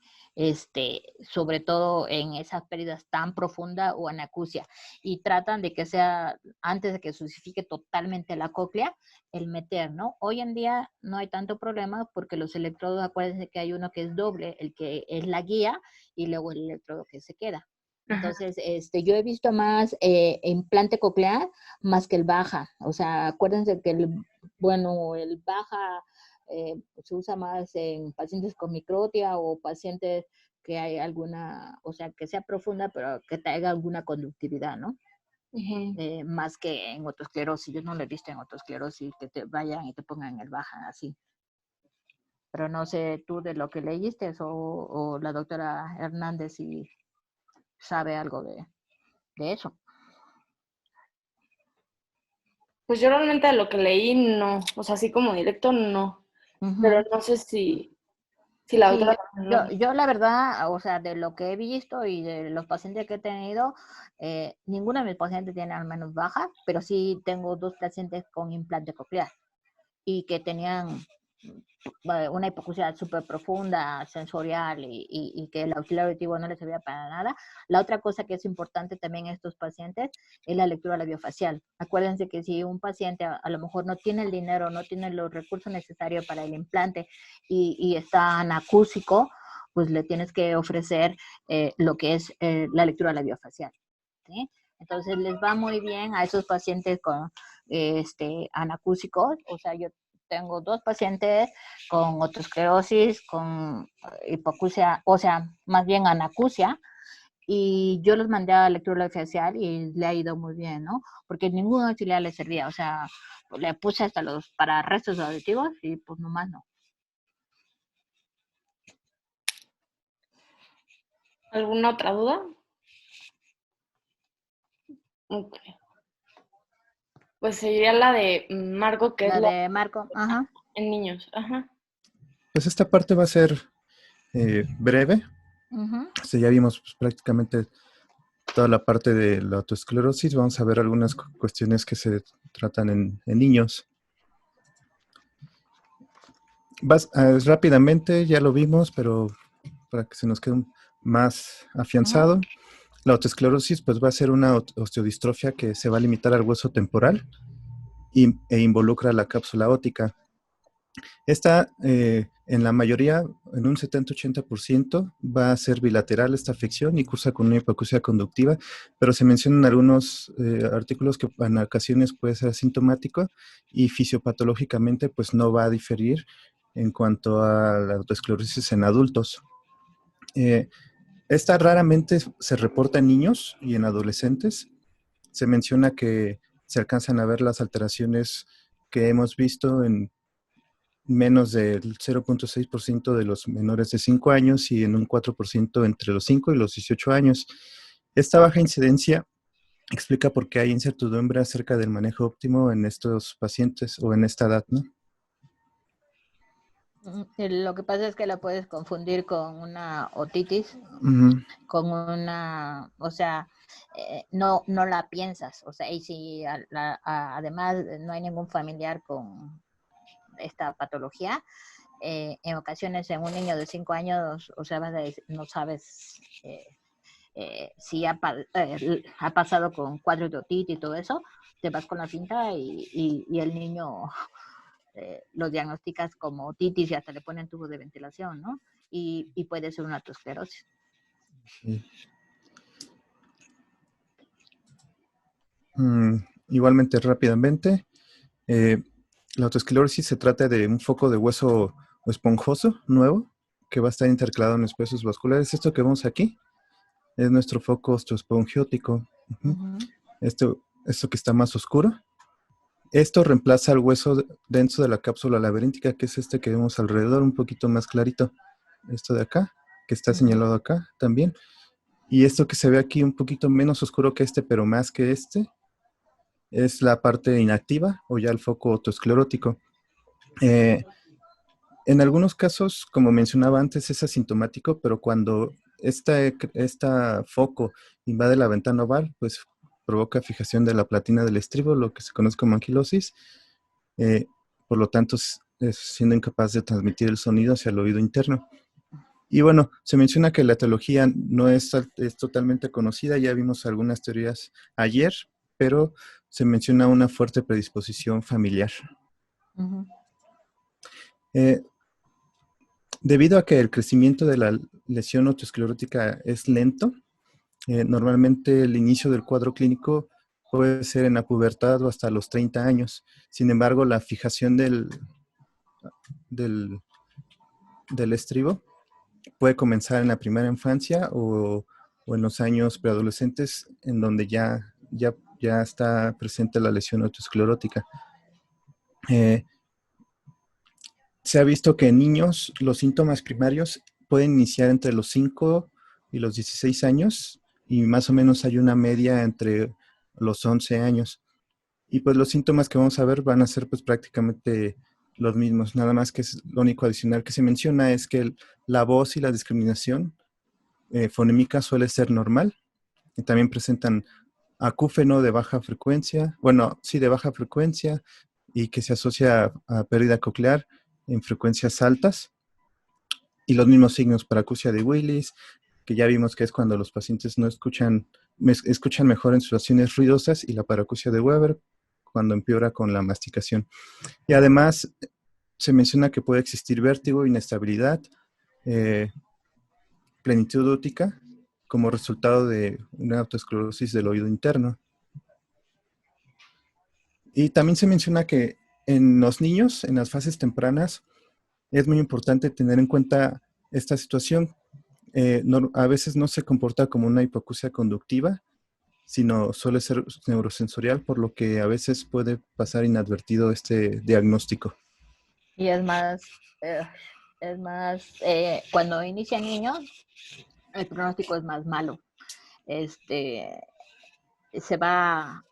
sobre todo en esas pérdidas tan profundas o anacusia. Y tratan de que sea, antes de que sucifique totalmente la cóclea, el meter, ¿no? Hoy en día no hay tanto problema porque los electrodos, acuérdense que hay uno que es doble, el que es la guía y luego el electrodo que se queda. Ajá. Entonces, yo he visto más implante coclear más que el baja. O sea, acuérdense que el baja se usa más en pacientes con microtia o pacientes que hay alguna, o sea, que sea profunda, pero que tenga alguna conductividad, ¿no? Ujú. Más que en otosclerosis. Yo no lo he visto en otosclerosis que te vayan y te pongan el baja así. Pero no sé tú de lo que leíste o la doctora Hernández si sabe algo de eso. Pues yo realmente de lo que leí no, o sea, así como directo no, pero Uh-huh. no sé si la Sí, doctora no. yo la verdad, o sea, de lo que he visto y de los pacientes que he tenido, ninguno de mis pacientes tiene al menos baja, pero sí tengo 2 pacientes con implante coclear y que tenían una hipoacusia súper profunda, sensorial y que el auxiliar auditivo no les servía para nada. La otra cosa que es importante también en estos pacientes es la lectura labiofacial. Acuérdense que si un paciente a lo mejor no tiene el dinero, no tiene los recursos necesarios para el implante y está anacúsico, pues le tienes que ofrecer lo que es la lectura labiofacial, ¿sí? Entonces les va muy bien a esos pacientes con anacúsicos. O sea, yo tengo 2 pacientes con otosclerosis, con hipoacusia, o sea, más bien anacusia, y yo los mandé a lectura facial y le ha ido muy bien, ¿no? Porque ningún auxiliar le servía, o sea, le puse hasta los para restos auditivos y pues nomás no. ¿Alguna otra duda? Ok. Pues seguiría la de Marco, que es La la de Marco, ajá. en niños. Ajá. Pues esta parte va a ser breve. Uh-huh. Ya vimos pues, prácticamente toda la parte de la autoesclerosis. Vamos a ver algunas cuestiones que se tratan en niños. Rápidamente, ya lo vimos, pero para que se nos quede más afianzado, Uh-huh. la autoesclerosis pues va a ser una osteodistrofia que se va a limitar al hueso temporal e involucra la cápsula óptica. Esta, en la mayoría, en un 70-80%, va a ser bilateral esta afección y cursa con una hipoacusia conductiva, pero se mencionan algunos artículos que en ocasiones puede ser asintomático y fisiopatológicamente pues no va a diferir en cuanto a la autoesclerosis en adultos. Esta raramente se reporta en niños y en adolescentes. Se menciona que se alcanzan a ver las alteraciones que hemos visto en menos del 0.6% de los menores de 5 años y en un 4% entre los 5 y los 18 años. Esta baja incidencia explica por qué hay incertidumbre acerca del manejo óptimo en estos pacientes o en esta edad, ¿no? Lo que pasa es que la puedes confundir con una otitis, con una, o sea, no la piensas, o sea, y si además no hay ningún familiar con esta patología, en ocasiones en un niño de 5 años, o sea, no sabes si ha pasado con cuadros de otitis y todo eso, te vas con la cinta y el niño lo diagnosticas como otitis y hasta le ponen tubo de ventilación, ¿no? Y puede ser una autoesclerosis. Sí. Igualmente, rápidamente, la autoesclerosis se trata de un foco de hueso esponjoso nuevo que va a estar intercalado en espesos vasculares. Esto que vemos aquí es nuestro foco osteoespongiótico. Esto que está más oscuro. Esto reemplaza al hueso denso de la cápsula laberíntica, que es este que vemos alrededor, un poquito más clarito. Esto de acá, que está señalado acá también. Y esto que se ve aquí un poquito menos oscuro que este, pero más que este, es la parte inactiva o ya el foco autoesclerótico. En algunos casos, como mencionaba antes, es asintomático, pero cuando esta foco invade la ventana oval, pues provoca fijación de la platina del estribo, lo que se conoce como anquilosis. Por lo tanto, siendo incapaz de transmitir el sonido hacia el oído interno. Y bueno, se menciona que la etiología no es totalmente conocida, ya vimos algunas teorías ayer, pero se menciona una fuerte predisposición familiar. Ujú. Debido a que el crecimiento de la lesión otoesclerótica es lento, normalmente el inicio del cuadro clínico puede ser en la pubertad o hasta los 30 años. Sin embargo, la fijación del estribo puede comenzar en la primera infancia o en los años preadolescentes, en donde ya está presente la lesión otoesclerótica. Se ha visto que en niños los síntomas primarios pueden iniciar entre los 5 y los 16 años y más o menos hay una media entre los 11 años. Y pues los síntomas que vamos a ver van a ser pues prácticamente los mismos, nada más que lo único adicional que se menciona es que la voz y la discriminación fonémica suele ser normal. Y también presentan acúfeno de baja frecuencia, de baja frecuencia y que se asocia a pérdida coclear en frecuencias altas. Y los mismos signos para acusia de Willis, que ya vimos que es cuando los pacientes no escuchan mejor en situaciones ruidosas, y la paracusia de Weber, cuando empeora con la masticación. Y además se menciona que puede existir vértigo, inestabilidad, plenitud óptica, como resultado de una autoesclerosis del oído interno. Y también se menciona que en los niños, en las fases tempranas, es muy importante tener en cuenta esta situación. A veces no se comporta como una hipoacusia conductiva, sino suele ser neurosensorial, por lo que a veces puede pasar inadvertido este diagnóstico. Y cuando inician niños, el pronóstico es más malo. Se va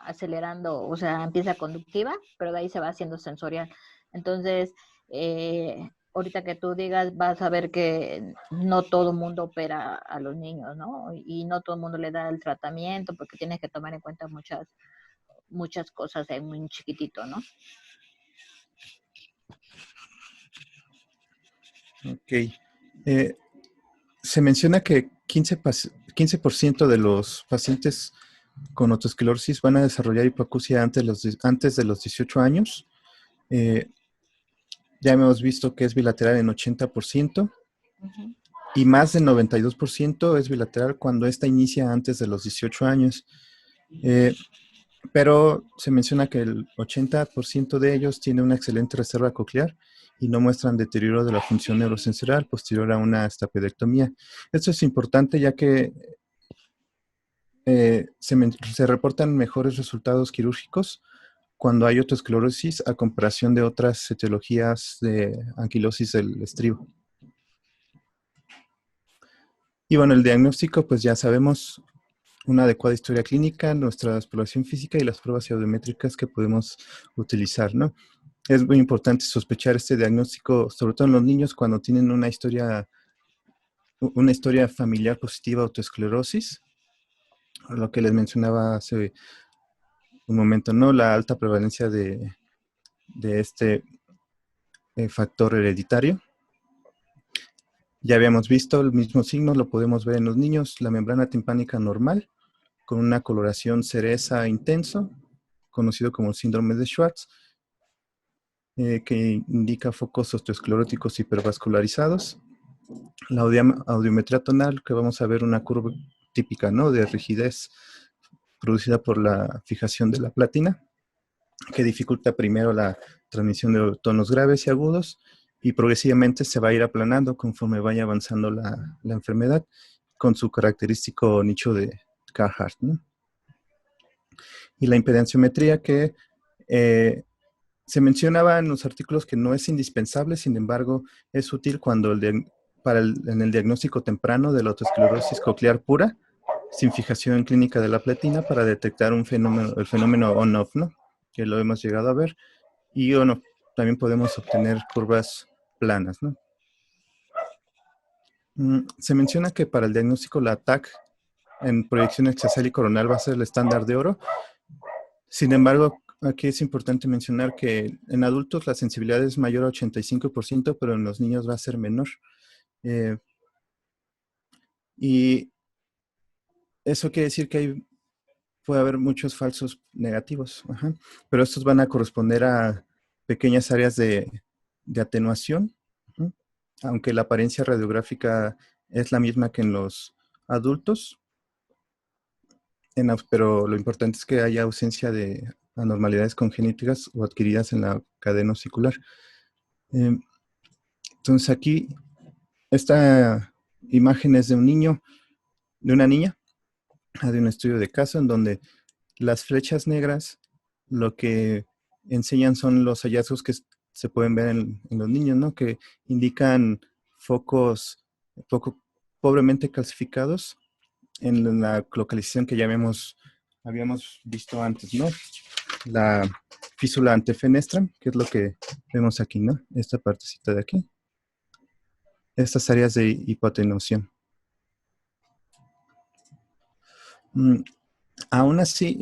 acelerando, o sea, empieza conductiva, pero de ahí se va haciendo sensorial. Entonces, ahorita que tú digas, vas a ver que no todo el mundo opera a los niños, ¿no? Y no todo el mundo le da el tratamiento, porque tienes que tomar en cuenta muchas cosas en muy chiquitito, ¿no? Ok. Se menciona que 15% de los pacientes con otoesclerosis van a desarrollar hipoacusia antes de los 18 años. Ya hemos visto que es bilateral en 80%. Uh-huh. Y más del 92% es bilateral cuando esta inicia antes de los 18 años. Pero se menciona que el 80% de ellos tiene una excelente reserva coclear y no muestran deterioro de la función neurosensorial posterior a una estapedectomía. Esto es importante ya que se reportan mejores resultados quirúrgicos cuando hay otoesclerosis a comparación de otras etiologías de anquilosis del estribo. Y bueno, el diagnóstico, pues ya sabemos, una adecuada historia clínica, nuestra exploración física y las pruebas audiométricas que podemos utilizar, ¿no? Es muy importante sospechar este diagnóstico, sobre todo en los niños cuando tienen una historia familiar positiva de autoesclerosis, lo que les mencionaba hace un momento, ¿no? La alta prevalencia de este factor hereditario. Ya habíamos visto el mismo signo, lo podemos ver en los niños, la membrana timpánica normal, con una coloración cereza intenso, conocido como el síndrome de Schwartz, que indica focos osteoscleróticos hipervascularizados. La audiometría tonal, que vamos a ver una curva típica, ¿no?, de rigidez producida por la fijación de la platina, que dificulta primero la transmisión de tonos graves y agudos, y progresivamente se va a ir aplanando conforme vaya avanzando la enfermedad, con su característico nicho de Carhart, ¿no? Y la impedanciometría, que se mencionaba en los artículos que no es indispensable, sin embargo, es útil cuando en el diagnóstico temprano de la autoesclerosis coclear pura, sin fijación clínica de la platina, para detectar el fenómeno on-off, ¿no?, que lo hemos llegado a ver. Y bueno, también podemos obtener curvas planas, ¿no? Se menciona que para el diagnóstico la TAC en proyección axial y coronal va a ser el estándar de oro. Sin embargo, aquí es importante mencionar que en adultos la sensibilidad es mayor a 85%, pero en los niños va a ser menor. Y eso quiere decir que puede haber muchos falsos negativos, pero estos van a corresponder a pequeñas áreas de atenuación, aunque la apariencia radiográfica es la misma que en los adultos, pero lo importante es que haya ausencia de anormalidades congénitas o adquiridas en la cadena osicular. Entonces aquí, esta imagen es de un niño, de una niña, de un estudio de caso en donde las flechas negras lo que enseñan son los hallazgos que se pueden ver en los niños, ¿no? Que indican focos poco pobremente calcificados en la localización que ya habíamos visto antes, ¿no? La físula antefenestra, que es lo que vemos aquí, ¿no? Esta partecita de aquí. Estas áreas de hipoatenuación. Aún así,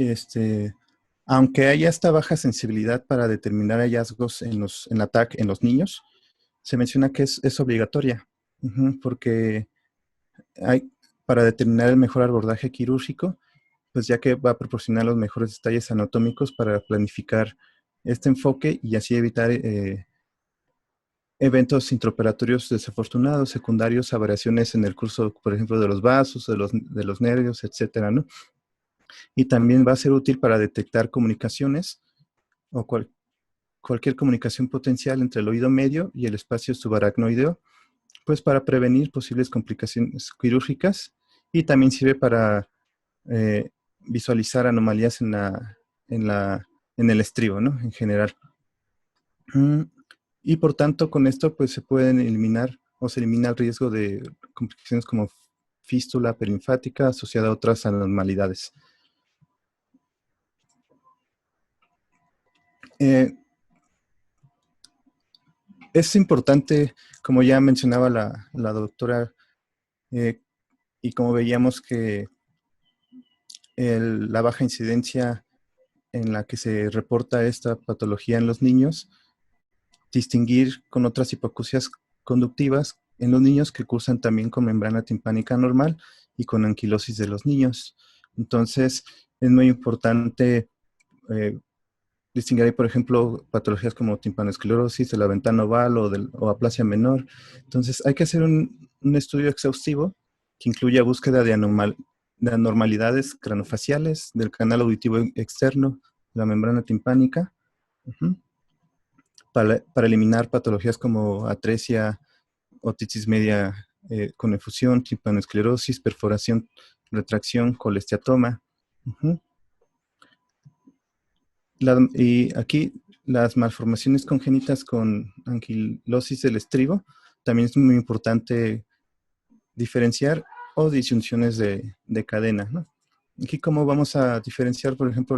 aunque haya esta baja sensibilidad para determinar hallazgos en la TAC en los niños, se menciona que es obligatoria, porque para determinar el mejor abordaje quirúrgico, pues ya que va a proporcionar los mejores detalles anatómicos para planificar este enfoque y así evitar eventos intraoperatorios desafortunados, secundarios a variaciones en el curso, por ejemplo, de los vasos, de los nervios, etcétera, ¿no? Y también va a ser útil para detectar comunicaciones o cualquier comunicación potencial entre el oído medio y el espacio subaracnoideo, pues para prevenir posibles complicaciones quirúrgicas, y también sirve para visualizar anomalías en el estribo, ¿no? En general. Y por tanto, con esto pues se pueden eliminar o se elimina el riesgo de complicaciones como fístula perilinfática asociada a otras anormalidades. Es importante, como ya mencionaba la doctora, y como veíamos que la baja incidencia en la que se reporta esta patología en los niños, distinguir con otras hipoacusias conductivas en los niños que cursan también con membrana timpánica normal y con anquilosis de los niños. Entonces, es muy importante distinguir ahí, por ejemplo, patologías como timpanoesclerosis de la ventana oval o aplasia menor. Entonces, hay que hacer un estudio exhaustivo que incluya búsqueda de anormalidades cranofaciales, del canal auditivo externo, la membrana timpánica, para eliminar patologías como atresia, otitis media con efusión, timpanoesclerosis, perforación, retracción, colesteatoma. Y aquí las malformaciones congénitas con anquilosis del estribo, también es muy importante diferenciar, o disyunciones de cadena, ¿no? Aquí cómo vamos a diferenciar, por ejemplo,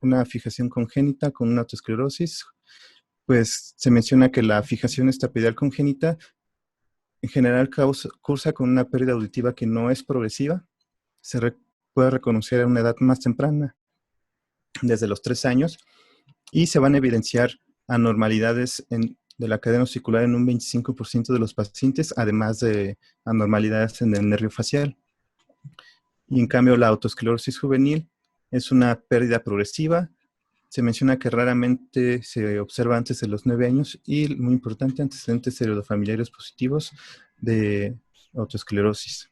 una fijación congénita con una autoesclerosis. Pues se menciona que la fijación estapidial congénita en general cursa con una pérdida auditiva que no es progresiva. Puede reconocer a una edad más temprana, desde los 3 años, y se van a evidenciar anormalidades de la cadena osicular en un 25% de los pacientes, además de anormalidades en el nervio facial. Y en cambio, la autoesclerosis juvenil es una pérdida progresiva. Se menciona que raramente se observa antes de los 9 años y, muy importante, antecedentes heredofamiliares positivos de autoesclerosis.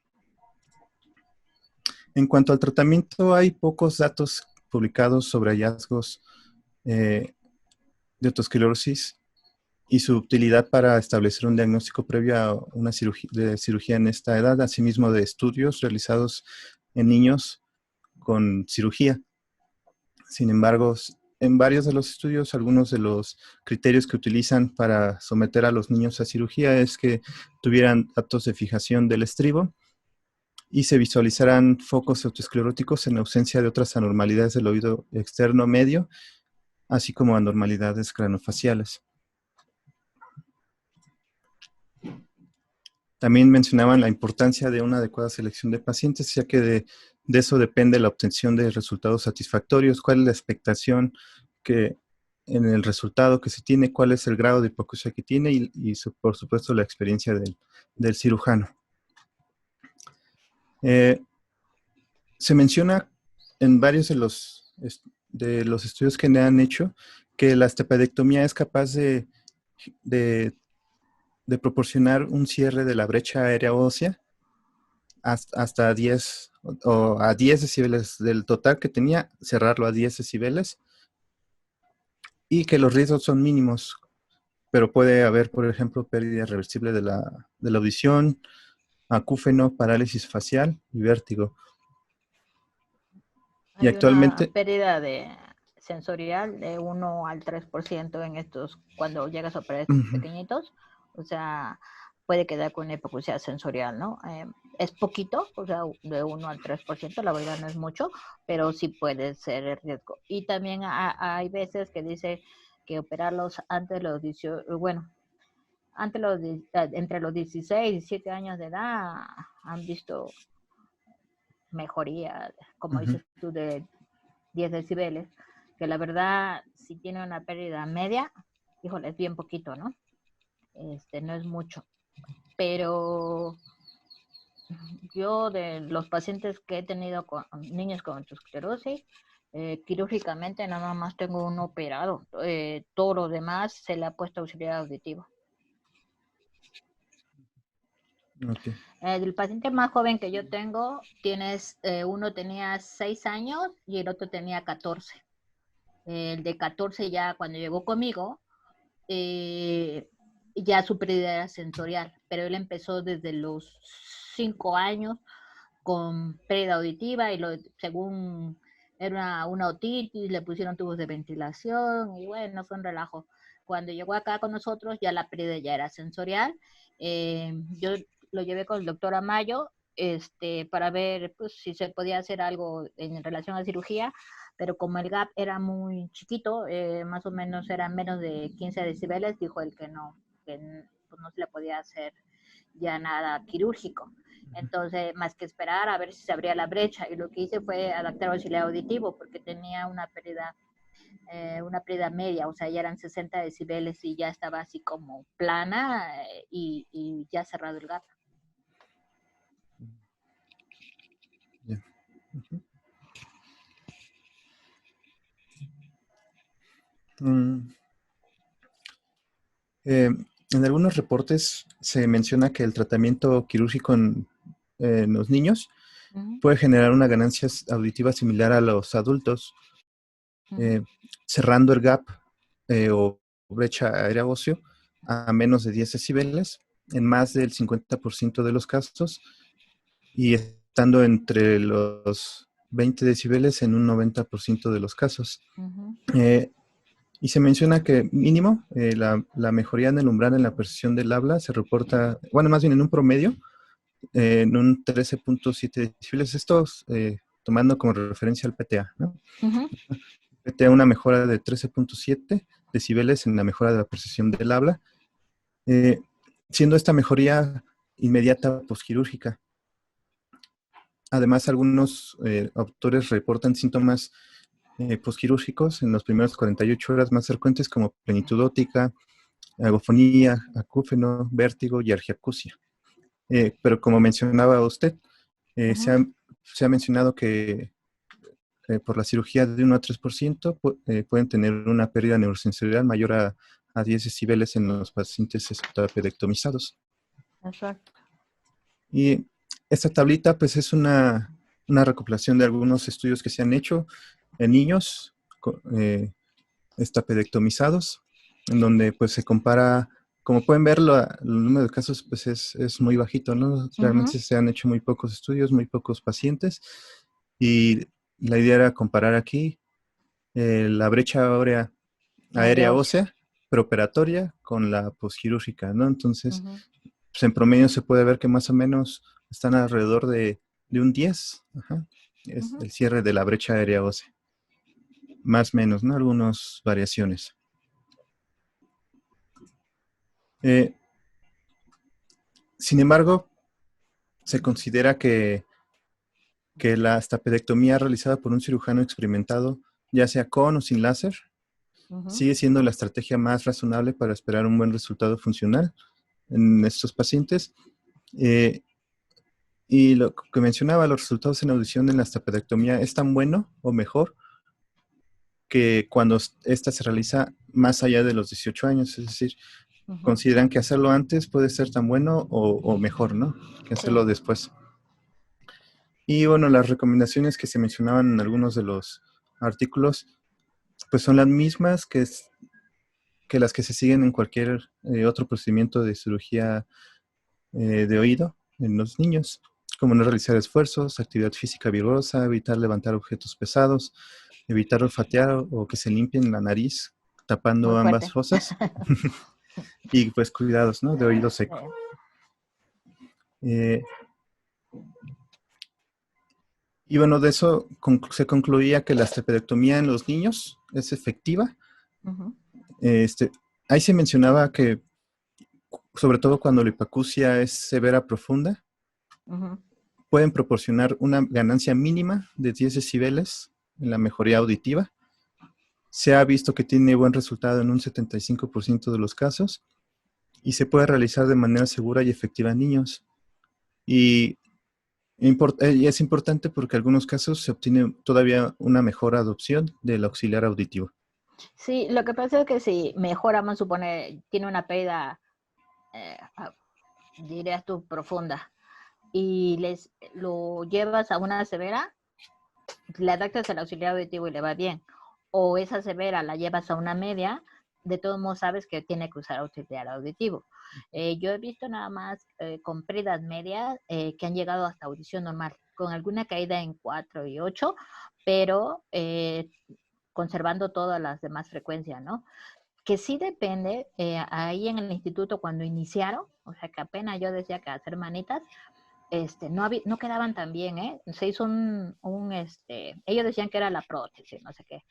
En cuanto al tratamiento, hay pocos datos publicados sobre hallazgos de autoesclerosis y su utilidad para establecer un diagnóstico previo a una cirugía en esta edad, asimismo de estudios realizados en niños con cirugía. Sin embargo, en varios de los estudios, algunos de los criterios que utilizan para someter a los niños a cirugía es que tuvieran datos de fijación del estribo y se visualizaran focos autoescleróticos en ausencia de otras anormalidades del oído externo medio, así como anormalidades cranofaciales. También mencionaban la importancia de una adecuada selección de pacientes, ya que de eso depende la obtención de resultados satisfactorios. ¿Cuál es la expectación que en el resultado que se tiene, cuál es el grado de hipoacusia que tiene por supuesto, la experiencia del cirujano. Se menciona en varios de los estudios que le han hecho que la estapedectomía es capaz de proporcionar un cierre de la brecha aérea ósea hasta 10 o a 10 decibeles del total que tenía, cerrarlo a 10 decibeles, y que los riesgos son mínimos, pero puede haber, por ejemplo, pérdida irreversible de la audición, acúfeno, parálisis facial y vértigo. Y Hay una actualmente... pérdida sensorial de 1 al 3% en estos, cuando llegas a operar estos pequeñitos, o sea, puede quedar con una hipoacusia sensorial, ¿no? Es poquito, o sea, de 1 al 3%, la verdad no es mucho, pero sí puede ser el riesgo. Y también hay veces que dice que operarlos antes de los 18, bueno, entre los 16 y 17 años de edad han visto mejoría, como dices tú, de 10 decibeles, que la verdad, si tiene una pérdida media, híjole, es bien poquito, ¿no? No es mucho. Pero yo, de los pacientes que he tenido con niños con esclerosis, quirúrgicamente nada más tengo uno operado. Todo lo demás se le ha puesto auxiliar auditivo. Okay. El paciente más joven que yo tengo, uno tenía 6 años y el otro tenía 14. El de 14 ya cuando llegó conmigo, ya su pérdida era sensorial, pero él empezó desde los 5 años con pérdida auditiva y según era una otitis, le pusieron tubos de ventilación y bueno, fue un relajo. Cuando llegó acá con nosotros ya la pérdida ya era sensorial. Yo lo llevé con el doctor Amayo para ver pues, si se podía hacer algo en relación a cirugía, pero como el gap era muy chiquito, más o menos era menos de 15 decibeles, dijo él que no, pues no se le podía hacer ya nada quirúrgico. Entonces, más que esperar a ver si se abría la brecha, y lo que hice fue adaptar auxiliar auditivo porque tenía una pérdida media, o sea, ya eran 60 decibeles y ya estaba así como plana y ya cerrado el gap. Yeah. Uh-huh. En algunos reportes se menciona que el tratamiento quirúrgico en los niños puede generar una ganancia auditiva similar a los adultos, cerrando el gap o brecha aérea óseo a menos de 10 decibeles en más del 50% de los casos y estando entre los 20 decibeles en un 90% de los casos. Y se menciona que mínimo la mejoría en el umbral en la percepción del habla se reporta, bueno, más bien en un promedio, en un 13.7 decibeles. Esto tomando como referencia al PTA, ¿no? PTA una mejora de 13.7 decibeles en la mejora de la percepción del habla, siendo esta mejoría inmediata posquirúrgica. Además, algunos autores reportan síntomas posquirúrgicos en los primeros 48 horas más frecuentes como plenitud óptica, agofonía, acúfeno, vértigo y argiacusia. Pero como mencionaba usted, se ha mencionado que por la cirugía de 1 a 3% pueden tener una pérdida neurosensorial mayor a 10 decibeles en los pacientes estapedectomizados. Exacto. Y esta tablita pues es una recopilación de algunos estudios que se han hecho en niños estapedectomizados, en donde pues se compara, como pueden ver, el número de casos pues es muy bajito, ¿no? Realmente se han hecho muy pocos estudios, muy pocos pacientes, y la idea era comparar aquí la brecha aérea ósea preoperatoria con la posquirúrgica, ¿no? Entonces, pues en promedio se puede ver que más o menos están alrededor de un 10, es el cierre de la brecha aérea ósea. Más o menos, ¿no? Algunas variaciones. Sin embargo, se considera que la estapedectomía realizada por un cirujano experimentado, ya sea con o sin láser, sigue siendo la estrategia más razonable para esperar un buen resultado funcional en estos pacientes. Y lo que mencionaba, los resultados en audición en la estapedectomía es tan bueno o mejor que cuando esta se realiza más allá de los 18 años, es decir, consideran que hacerlo antes puede ser tan bueno o mejor, ¿no? Que hacerlo después. Y bueno, las recomendaciones que se mencionaban en algunos de los artículos, pues son las mismas que las que se siguen en cualquier otro procedimiento de cirugía de oído en los niños, como no realizar esfuerzos, actividad física vigorosa, evitar levantar objetos pesados, evitar olfatear o que se limpien la nariz tapando ambas fosas y pues cuidados, ¿no? De oído seco. Y bueno, de eso se concluía que la estapedectomía en los niños es efectiva. Ahí se mencionaba que, sobre todo cuando la hipoacusia es severa profunda, pueden proporcionar una ganancia mínima de 10 decibeles en la mejoría auditiva. Se ha visto que tiene buen resultado en un 75% de los casos y se puede realizar de manera segura y efectiva en niños. Y es importante porque en algunos casos se obtiene todavía una mejor adopción del auxiliar auditivo. Sí, lo que pasa es que si mejoramos, supone, tiene una pérdida, dirías tú, profunda, y lo llevas a una severa, le adaptas al auxiliar auditivo y le va bien. O esa severa la llevas a una media, de todos modos sabes que tiene que usar auxiliar auditivo. Yo he visto nada más con pérdidas medias que han llegado hasta audición normal, con alguna caída en 4 y 8, pero conservando todas las demás frecuencias, ¿no? Que sí depende, ahí en el instituto cuando iniciaron, o sea que apenas yo decía que hacer manitas, no quedaban tan bien, ¿eh? Se hizo ellos decían que era la prótesis, no sé qué,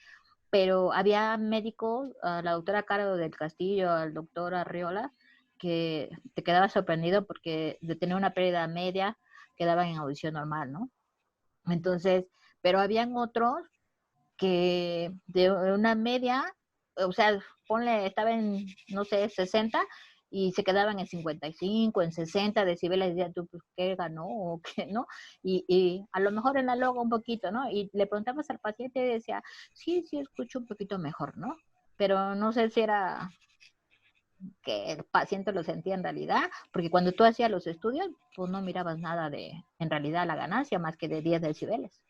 pero había médicos, la doctora Caro del Castillo, el doctor Arriola, que te quedaba sorprendido porque de tener una pérdida media quedaban en audición normal, ¿no? Entonces, pero habían otros que de una media, o sea, estaba en, no sé, 60 y se quedaban en 55, en 60 decibeles, decía tú, pues, ¿qué ganó o qué, no? Y a lo mejor en la logo un poquito, ¿no? Y le preguntabas al paciente y decía, sí, escucho un poquito mejor, ¿no? Pero no sé si era que el paciente lo sentía en realidad, porque cuando tú hacías los estudios, pues no mirabas nada de, en realidad, la ganancia, más que de 10 decibeles.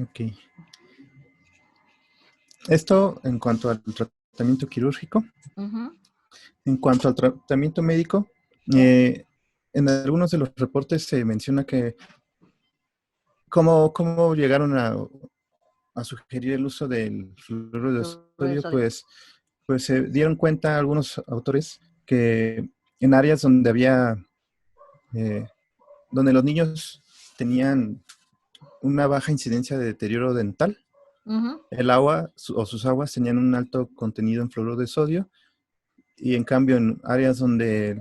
Ok. Esto en cuanto al tratamiento quirúrgico. En cuanto al tratamiento médico, en algunos de los reportes se menciona que cómo llegaron a sugerir el uso del fluoruro de sodio, pues se dieron cuenta algunos autores que en áreas donde había, donde los niños tenían una baja incidencia de deterioro dental, el agua o sus aguas tenían un alto contenido en fluoruro de sodio, y en cambio en áreas donde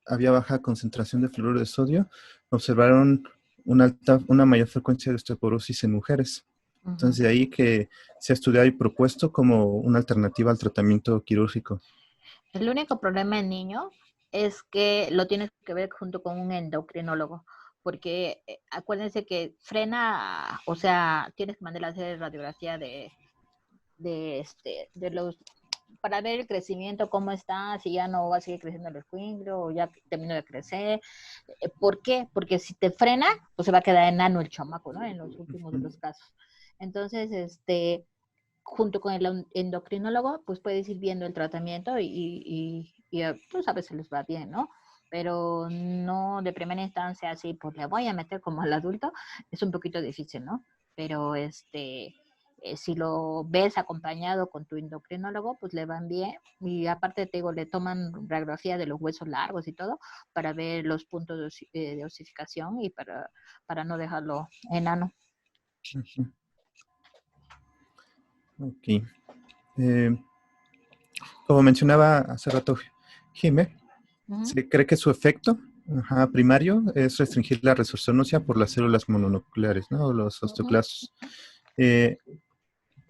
había baja concentración de fluoruro de sodio, observaron una mayor frecuencia de osteoporosis en mujeres. Entonces, de ahí que se ha estudiado y propuesto como una alternativa al tratamiento quirúrgico. El único problema en niños es que lo tienes que ver junto con un endocrinólogo, porque acuérdense que frena, o sea, tienes que mandarle a hacer radiografía de los, para ver el crecimiento, cómo está, si ya no va a seguir creciendo el escuincle o ya terminó de crecer. ¿Por qué? Porque si te frena, pues se va a quedar enano el chamaco, ¿no? En los últimos de los casos. Entonces, junto con el endocrinólogo, pues puedes ir viendo el tratamiento y pues a veces les va bien, ¿no? Pero no de primera instancia así, pues le voy a meter como al adulto, es un poquito difícil, ¿no? Pero si lo ves acompañado con tu endocrinólogo, pues le van bien. Y aparte, te digo, le toman radiografía de los huesos largos y todo para ver los puntos de osificación y para no dejarlo enano. Ok. Como mencionaba hace rato Jimé, se cree que su efecto primario es restringir la resorción ósea por las células mononucleares, ¿no? Los osteoclastos.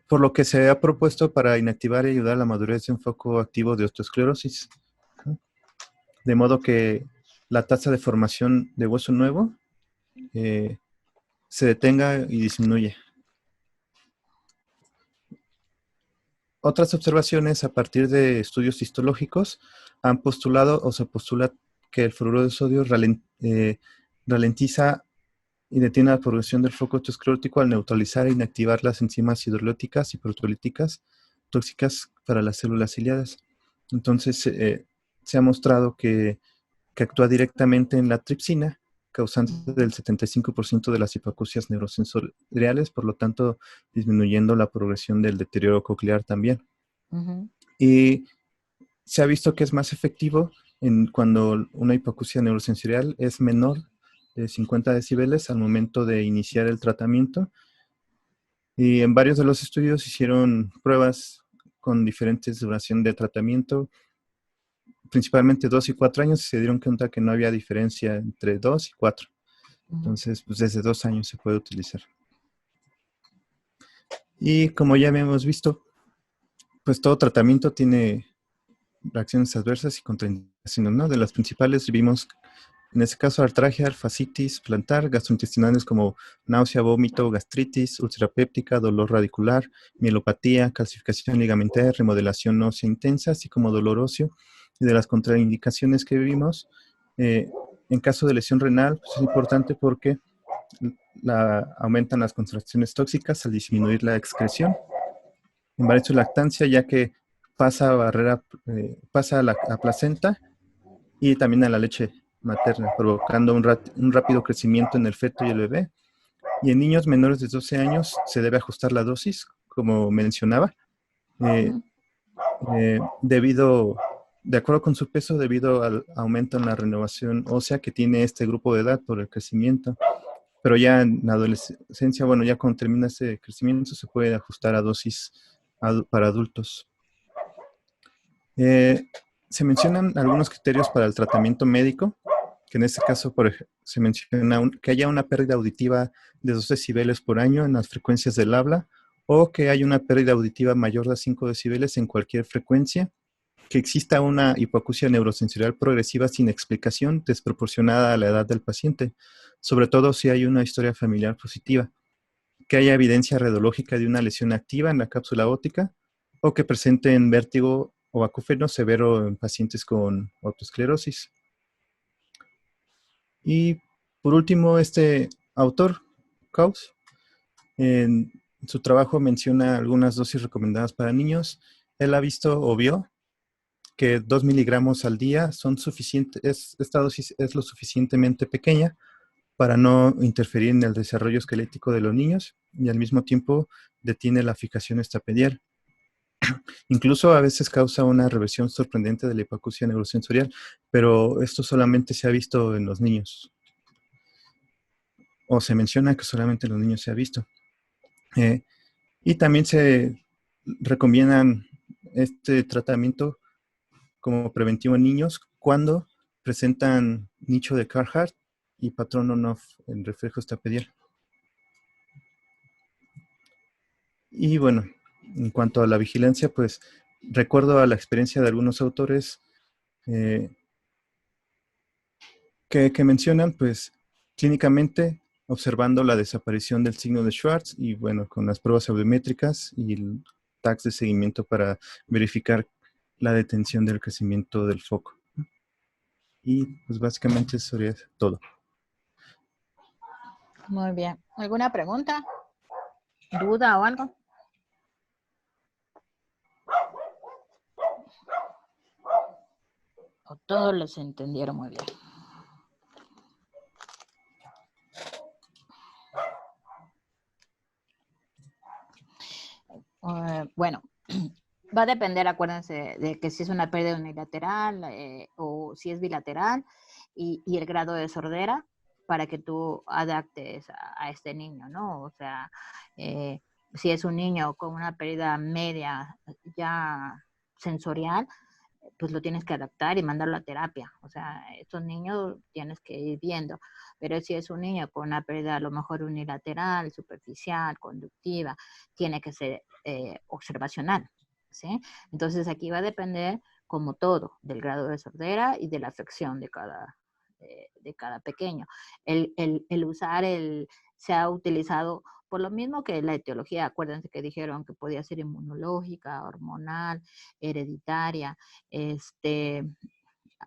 Por lo que se ha propuesto para inactivar y ayudar a la madurez de un foco activo de osteosclerosis, ¿no? De modo que la tasa de formación de hueso nuevo se detenga y disminuye. Otras observaciones a partir de estudios histológicos han postulado o se postula que el fluoruro de sodio ralentiza y detiene la progresión del foco osteosclerótico al neutralizar e inactivar las enzimas hidrolíticas y proteolíticas tóxicas para las células ciliadas. Entonces, se ha mostrado que actúa directamente en la tripsina, causante del 75% de las hipoacusias neurosensoriales, por lo tanto, disminuyendo la progresión del deterioro coclear también. Y se ha visto que es más efectivo cuando una hipoacusia neurosensorial es menor de 50 decibeles al momento de iniciar el tratamiento. Y en varios de los estudios hicieron pruebas con diferentes duración de tratamiento, principalmente 2 y 4 años, y se dieron cuenta que no había diferencia entre 2 y 4. Entonces, pues desde 2 años se puede utilizar. Y como ya habíamos visto, pues todo tratamiento tiene reacciones adversas y contraindicaciones, ¿no? De las principales vimos, en este caso, artralgia, fascitis plantar, gastrointestinales como náusea, vómito, gastritis, úlcera péptica, dolor radicular, mielopatía, calcificación ligamentaria, remodelación ósea intensa, así como dolor óseo. Y de las contraindicaciones que vimos, en caso de lesión renal, pues es importante porque aumentan las contracciones tóxicas al disminuir la excreción. Embarazo y lactancia, ya que pasa a la placenta y también a la leche materna, provocando un rápido crecimiento en el feto y el bebé. Y en niños menores de 12 años se debe ajustar la dosis, como mencionaba, de acuerdo con su peso, debido al aumento en la renovación ósea que tiene este grupo de edad por el crecimiento. Pero ya en la adolescencia, bueno, ya cuando termina ese crecimiento, se puede ajustar a dosis para adultos. Se mencionan algunos criterios para el tratamiento médico, que en este caso se menciona que haya una pérdida auditiva de 2 decibeles por año en las frecuencias del habla, o que haya una pérdida auditiva mayor de 5 decibeles en cualquier frecuencia, que exista una hipoacusia neurosensorial progresiva sin explicación desproporcionada a la edad del paciente, sobre todo si hay una historia familiar positiva, que haya evidencia radiológica de una lesión activa en la cápsula óptica, o que presenten vértigo o acúfeno severo en pacientes con otoesclerosis. Y por último, este autor, Kaus, en su trabajo menciona algunas dosis recomendadas para niños. Él ha visto o vio que 2 miligramos al día son suficientes. Esta dosis es lo suficientemente pequeña para no interferir en el desarrollo esquelético de los niños y al mismo tiempo detiene la fijación estapedial. Incluso a veces causa una reversión sorprendente de la hipoacusia neurosensorial, pero esto solamente se ha visto en los niños. O se menciona que solamente en los niños se ha visto. Y también se recomiendan este tratamiento como preventivo en niños cuando presentan nicho de Carhart y patrón on-off en reflejo estapedial. Y bueno, en cuanto a la vigilancia, pues recuerdo a la experiencia de algunos autores que mencionan, pues clínicamente observando la desaparición del signo de Schwartz y bueno, con las pruebas audiométricas y el tags de seguimiento para verificar la detención del crecimiento del foco. Y pues básicamente eso sería todo. Muy bien. ¿Alguna pregunta? ¿Duda o algo? O todos los entendieron muy bien. Bueno, va a depender, acuérdense, de que si es una pérdida unilateral o si es bilateral y el grado de sordera para que tú adaptes a este niño, ¿no? O sea, si es un niño con una pérdida media ya sensorial, pues lo tienes que adaptar y mandarlo a terapia. O sea, estos niños tienes que ir viendo. Pero si es un niño con una pérdida a lo mejor unilateral, superficial, conductiva, tiene que ser observacional, ¿sí? Entonces aquí va a depender, como todo, del grado de sordera y de la afección de cada pequeño. El usar se ha utilizado por lo mismo que la etiología, acuérdense que dijeron que podía ser inmunológica, hormonal, hereditaria,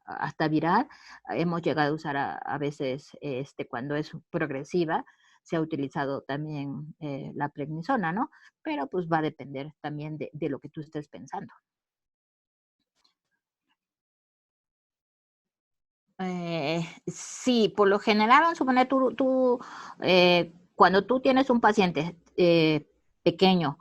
hasta viral. Hemos llegado a usar a veces, cuando es progresiva, se ha utilizado también la prednisona, ¿no? Pero pues va a depender también de lo que tú estés pensando. Sí, por lo general, vamos a suponer cuando tú tienes un paciente pequeño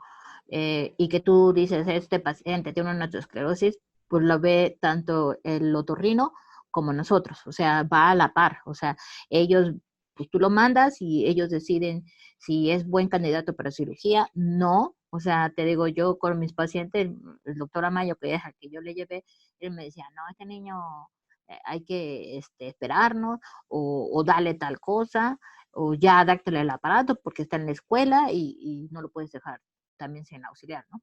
y que tú dices, este paciente tiene una esclerosis, pues lo ve tanto el otorrino como nosotros, o sea, va a la par, o sea, ellos, pues tú lo mandas y ellos deciden si es buen candidato para cirugía, no, o sea, te digo yo con mis pacientes, el doctor Amayo, que es al que yo le llevé, él me decía, no, este niño hay que esperarnos o darle tal cosa o ya adáctale el aparato porque está en la escuela y no lo puedes dejar también sin auxiliar, ¿no?